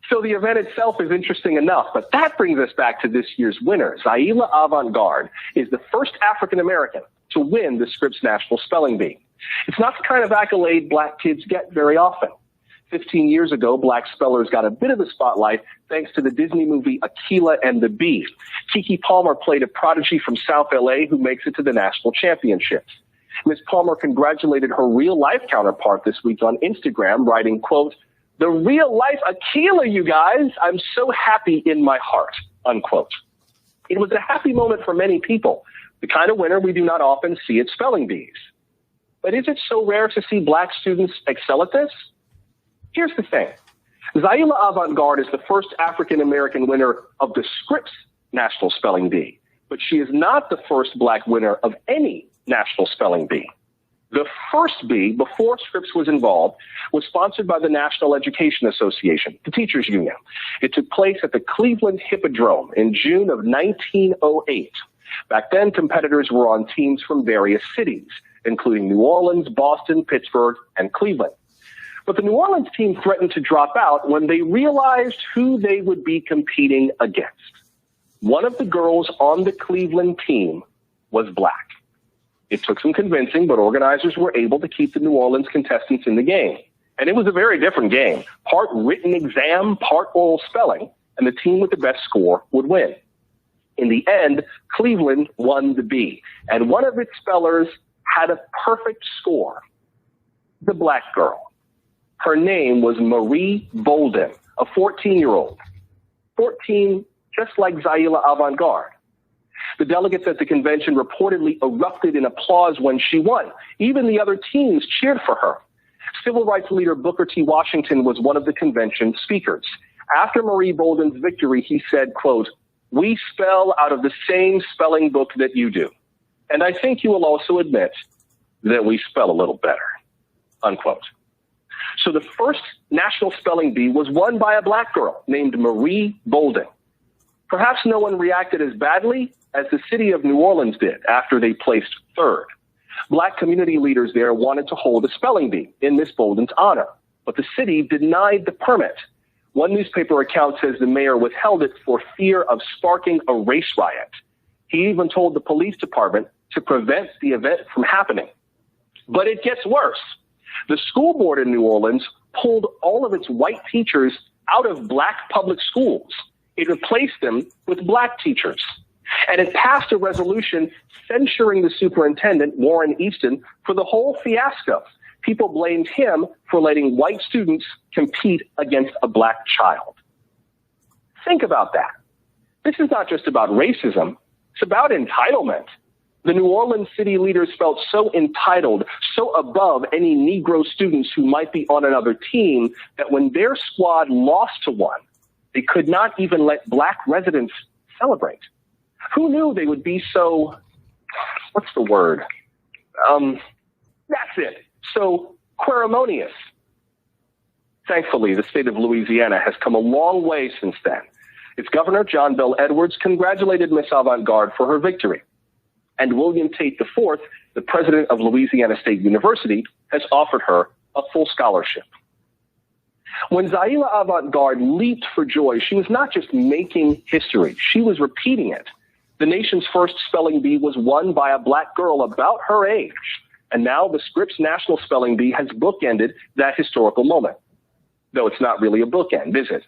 So the event itself is interesting enough, but that brings us back to this year's winner. Zaila Avant-garde is the first African-American to win the Scripps National Spelling Bee. It's not the kind of accolade black kids get very often. 15 years ago, black spellers got a bit of the spotlight thanks to the Disney movie Akeelah and the Bee. Keke Palmer played a prodigy from South LA who makes it to the national championships. Ms. Palmer congratulated her real-life counterpart this week on Instagram, writing, quote, "The real-life Akeelah, you guys. I'm so happy in my heart," unquote. It was a happy moment for many people, the kind of winner we do not often see at spelling bees. But is it so rare to see black students excel at this? Here's the thing. Zaila Avant-garde is the first African-American winner of the Scripps National Spelling Bee, but she is not the first black winner of any National Spelling Bee. The first bee, before Scripps was involved, was sponsored by the National Education Association, the teachers union. It took place at the Cleveland Hippodrome in June of 1908. Back then, competitors were on teams from various cities, including New Orleans, Boston, Pittsburgh, and Cleveland. But the New Orleans team threatened to drop out when they realized who they would be competing against. One of the girls on the Cleveland team was black. It took some convincing, but organizers were able to keep the New Orleans contestants in the game. And it was a very different game. Part written exam, part oral spelling, and the team with the best score would win. In the end, Cleveland won the bee, and one of its spellers had a perfect score. The black girl. Her name was Marie Bolden, a 14-year-old. 14, just like Zaila Avant-garde. The delegates at the convention reportedly erupted in applause when she won. Even the other teams cheered for her. Civil rights leader Booker T. Washington was one of the convention speakers. After Marie Bolden's victory, he said, quote, "We spell out of the same spelling book that you do. And I think you will also admit that we spell a little better," unquote. So the first National Spelling Bee was won by a black girl named Marie Bolden. Perhaps no one reacted as badly as the city of New Orleans did after they placed third. Black community leaders there wanted to hold a spelling bee in Miss Bolden's honor, but the city denied the permit. One newspaper account says the mayor withheld it for fear of sparking a race riot. He even told the police department to prevent the event from happening. But it gets worse. The school board in New Orleans pulled all of its white teachers out of black public schools. It replaced them with black teachers. And it passed a resolution censuring the superintendent, Warren Easton, for the whole fiasco. People blamed him for letting white students compete against a black child. Think about that. This is not just about racism. It's about entitlement. The New Orleans city leaders felt so entitled, so above any Negro students who might be on another team, that when their squad lost to one, they could not even let black residents celebrate. Who knew they would be so, what's the word? That's it. So querimonious. Thankfully, the state of Louisiana has come a long way since then. Its governor, John Bell Edwards, congratulated Miss Avant-garde for her victory. And William Tate IV, the president of Louisiana State University, has offered her a full scholarship. When Zaila Avant-garde leaped for joy, she was not just making history, she was repeating it. The nation's first spelling bee was won by a black girl about her age, and now the Scripps National Spelling Bee has bookended that historical moment. Though it's not really a bookend, is it?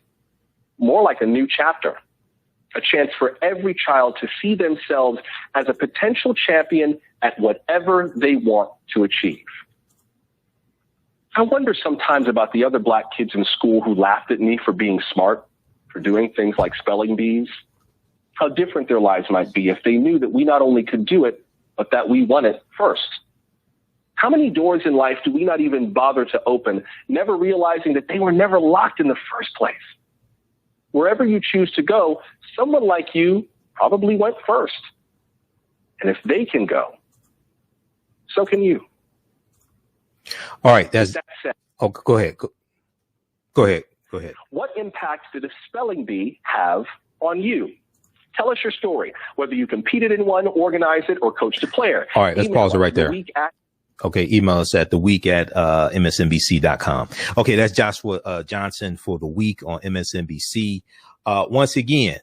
More like a new chapter, a chance for every child to see themselves as a potential champion at whatever they want to achieve. I wonder sometimes about the other black kids in school who laughed at me for being smart, for doing things like spelling bees. How different their lives might be if they knew that we not only could do it, but that we won it first. How many doors in life do we not even bother to open, never realizing that they were never locked in the first place? Wherever you choose to go, someone like you probably went first. And if they can go, so can you. All right. That's that said, oh, go ahead. Go ahead. What impact did a spelling bee have on you? Tell us your story, whether you competed in one, organized it, or coached a player. All right, let's pause it right there. Okay, email us at theweek@msnbc.com. Okay, that's Joshua Johnson for The Week on MSNBC. Once again,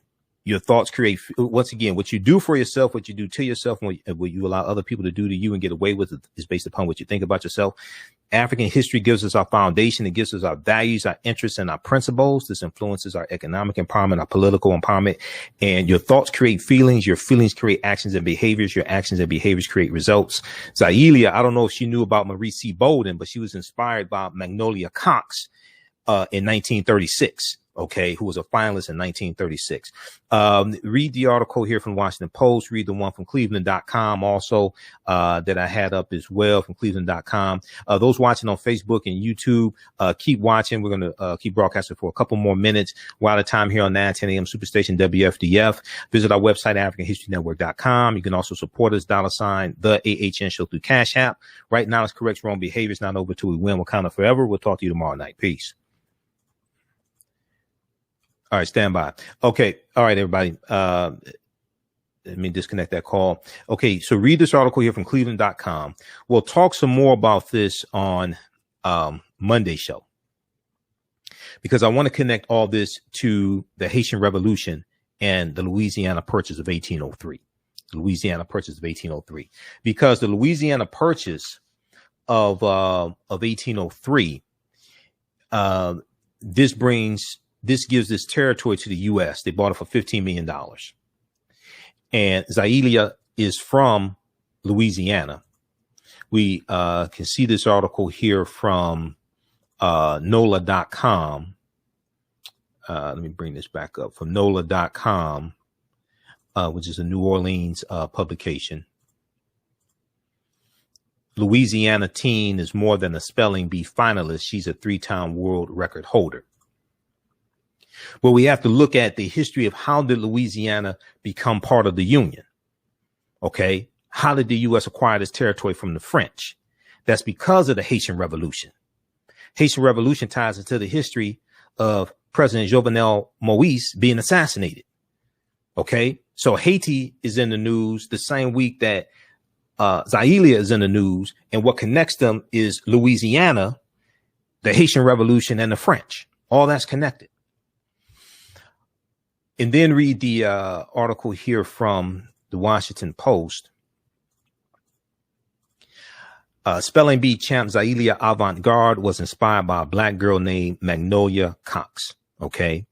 your thoughts create, once again, what you do for yourself, what you do to yourself, and what you allow other people to do to you and get away with it is based upon what you think about yourself. African history gives us our foundation. It gives us our values, our interests, and our principles. This influences our economic empowerment, our political empowerment. And your thoughts create feelings. Your feelings create actions and behaviors. Your actions and behaviors create results. Zaila, I don't know if she knew about Marie C. Bolden, but she was inspired by Magnolia Cox in 1936. Okay, who was a finalist in 1936. Read the article here from Washington Post. Read the one from Cleveland.com also that I had up as well from Cleveland.com. Those watching on Facebook and YouTube, keep watching. We're going to keep broadcasting for a couple more minutes while the time here on 9:10 a.m. Superstation WFDF. Visit our website, AfricanHistoryNetwork.com. You can also support us, $ the AHN Show through Cash App. Right now, it's corrects wrong behaviors. Not over till we win. Wakanda forever. We'll talk to you tomorrow night. Peace. All right, stand by. Okay. All right, everybody. Let me disconnect that call. Okay, so read this article here from Cleveland.com. We'll talk some more about this on Monday's show, because I want to connect all this to the Haitian Revolution and the Louisiana Purchase of 1803. The Louisiana Purchase of 1803. Because the Louisiana Purchase of 1803, this gives this territory to the U.S. They bought it for $15 million. And Zaila is from Louisiana. We can see this article here from NOLA.com. Let me bring this back up from NOLA.com, which is a New Orleans publication. Louisiana teen is more than a spelling bee finalist. She's a 3-time world record holder. But we have to look at the history of how did Louisiana become part of the Union? Okay. How did the U.S. acquire this territory from the French? That's because of the Haitian Revolution. Haitian Revolution ties into the history of President Jovenel Moïse being assassinated. Okay. So Haiti is in the news the same week that Zaila is in the news. And what connects them is Louisiana, the Haitian Revolution, and the French. All that's connected. And then read the article here from the Washington Post. Spelling bee champ Zaila Avant-garde was inspired by a black girl named Magnolia Cox. Okay.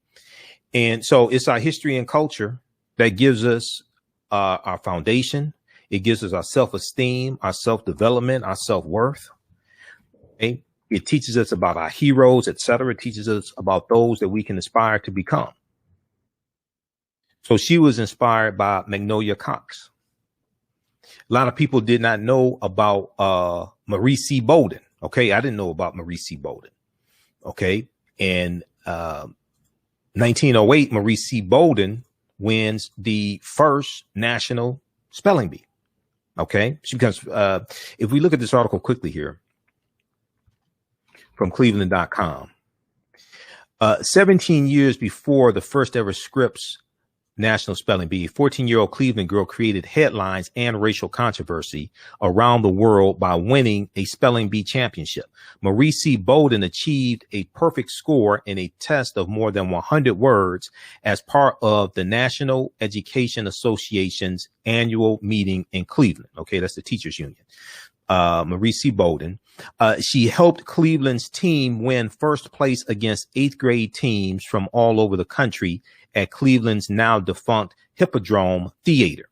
And so it's our history and culture that gives us our foundation. It gives us our self-esteem, our self-development, our self-worth. Okay. It teaches us about our heroes, etc. It teaches us about those that we can aspire to become. So she was inspired by Magnolia Cox. A lot of people did not know about Marie C. Bolden. Okay, I didn't know about Marie C. Bolden. Okay, and 1908, Marie C. Bolden wins the first national spelling bee. Okay, she becomes. If we look at this article quickly here from Cleveland.com, 17 years before the first ever Scripps National Spelling Bee, a 14-year-old Cleveland girl created headlines and racial controversy around the world by winning a spelling bee championship. Marie C. Bolden achieved a perfect score in a test of more than 100 words as part of the National Education Association's annual meeting in Cleveland. Okay, that's the teachers union. Marie C. Bolden. She helped Cleveland's team win first place against 8th grade teams from all over the country at Cleveland's now defunct Hippodrome Theater.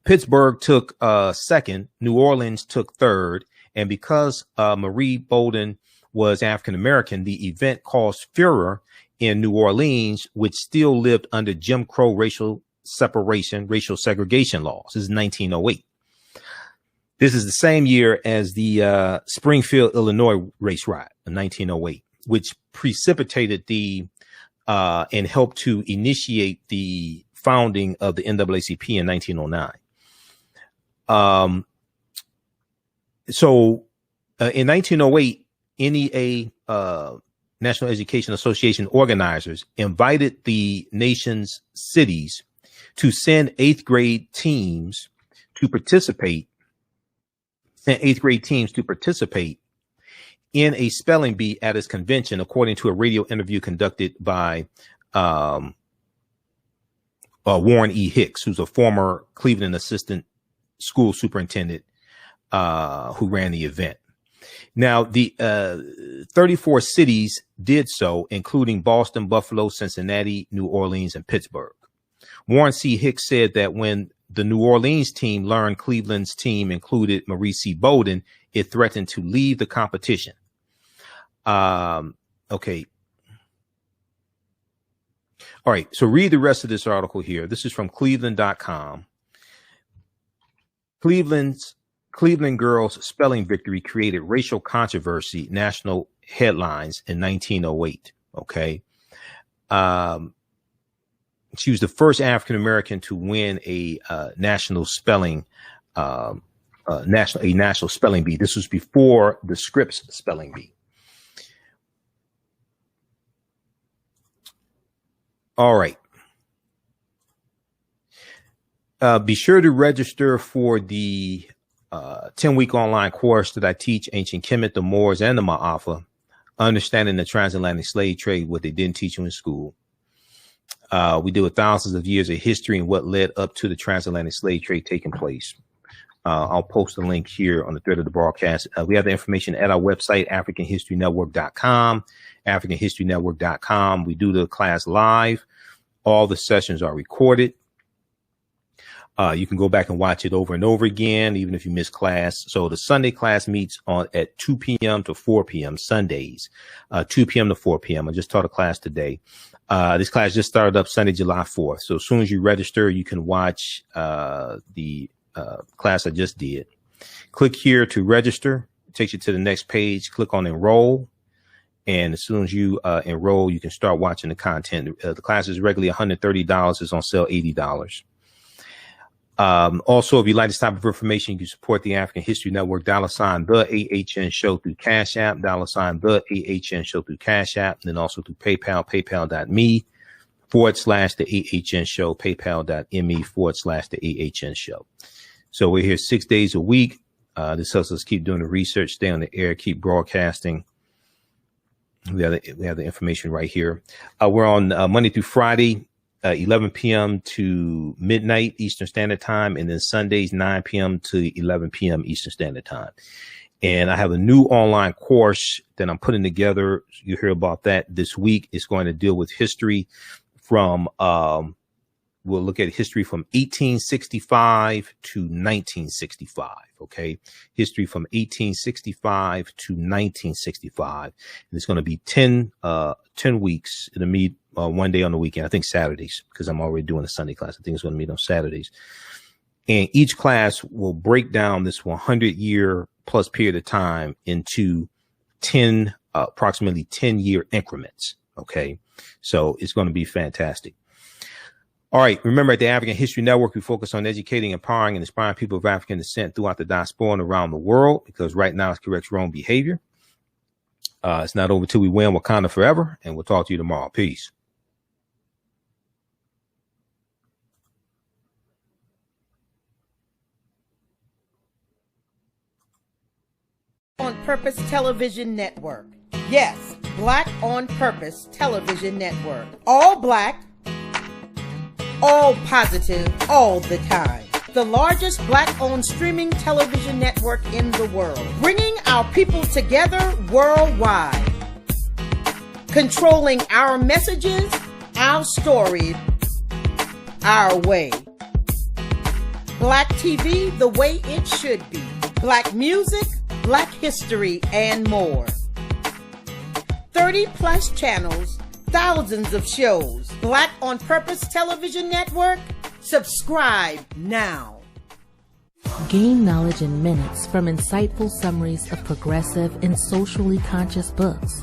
Pittsburgh took second, New Orleans took third, and because Marie Bolden was African American, the event caused furor in New Orleans, which still lived under Jim Crow racial segregation laws. This is 1908. This is the same year as the Springfield, Illinois race riot in 1908, which precipitated and helped to initiate the founding of the NAACP in 1909. In 1908, NEA, National Education Association organizers invited the nation's cities to send 8th grade teams to participate in a spelling bee at its convention, according to a radio interview conducted by Warren E. Hicks, who's a former Cleveland assistant school superintendent who ran the event. Now, the 34 cities did so, including Boston, Buffalo, Cincinnati, New Orleans, and Pittsburgh. Warren C. Hicks said that when the New Orleans team learned Cleveland's team included Marie C. Bolden, it threatened to leave the competition. Okay. All right. So read the rest of this article here. This is from Cleveland.com. Cleveland girls' spelling victory created racial controversy, national headlines in 1908. Okay. She was the first African American to win a national spelling bee. This was before the Scripps spelling bee. All right. Be sure to register for the 10-week online course that I teach, Ancient Kemet, the Moors, and the Maafa, Understanding the Transatlantic Slave Trade, what they didn't teach you in school. We deal with thousands of years of history and what led up to the transatlantic slave trade taking place. I'll post a link here on the thread of the broadcast. We have the information at our website, AfricanHistoryNetwork.com, AfricanHistoryNetwork.com. We do the class live. All the sessions are recorded. You can go back and watch it over and over again, even if you miss class. So the Sunday class meets at 2 p.m. to 4 p.m. Sundays, 2 p.m. to 4 p.m. I just taught a class today. This class just started up Sunday, July 4th. So as soon as you register, you can watch the class I just did. Click here to register. It takes you to the next page. Click on enroll. And as soon as you enroll, you can start watching the content. The class is regularly $130. It's on sale $80. Also, if you like this type of information, you can support the African History Network, $TheAHNShow through Cash App, $TheAHNShow through Cash App, and then also through PayPal, paypal.me/TheAHNShow, paypal.me/TheAHNShow. So we're here 6 days a week. This helps us keep doing the research, stay on the air, keep broadcasting. We have the information right here. We're on Monday through Friday, 11 p.m. to midnight Eastern Standard Time, and then Sundays 9 p.m. to 11 p.m. Eastern Standard Time. And I have a new online course that I'm putting together. You'll hear about that this week. It's going to deal with history from we'll look at history from 1865 to 1965. Okay. History from 1865 to 1965. And it's going to be 10 weeks. It'll meet one day on the weekend. I think Saturdays, because I'm already doing a Sunday class. I think it's going to meet on Saturdays. And each class will break down this 100-year plus period of time into approximately 10-year increments. Okay. So it's going to be fantastic. All right. Remember, at the African History Network, we focus on educating, empowering, and inspiring people of African descent throughout the diaspora and around the world, because right now it corrects wrong behavior. It's not over till we win Wakanda forever, and we'll talk to you tomorrow. Peace. On Purpose Television Network. Yes, Black on Purpose Television Network. All black, all positive, all the time. The largest black-owned streaming television network in the world. Bringing our people together worldwide. Controlling our messages, our stories, our way. Black TV the way it should be. Black music, Black history, and more. 30+ channels, thousands of shows. Black on Purpose Television Network. Subscribe now. Gain knowledge in minutes from insightful summaries of progressive and socially conscious books.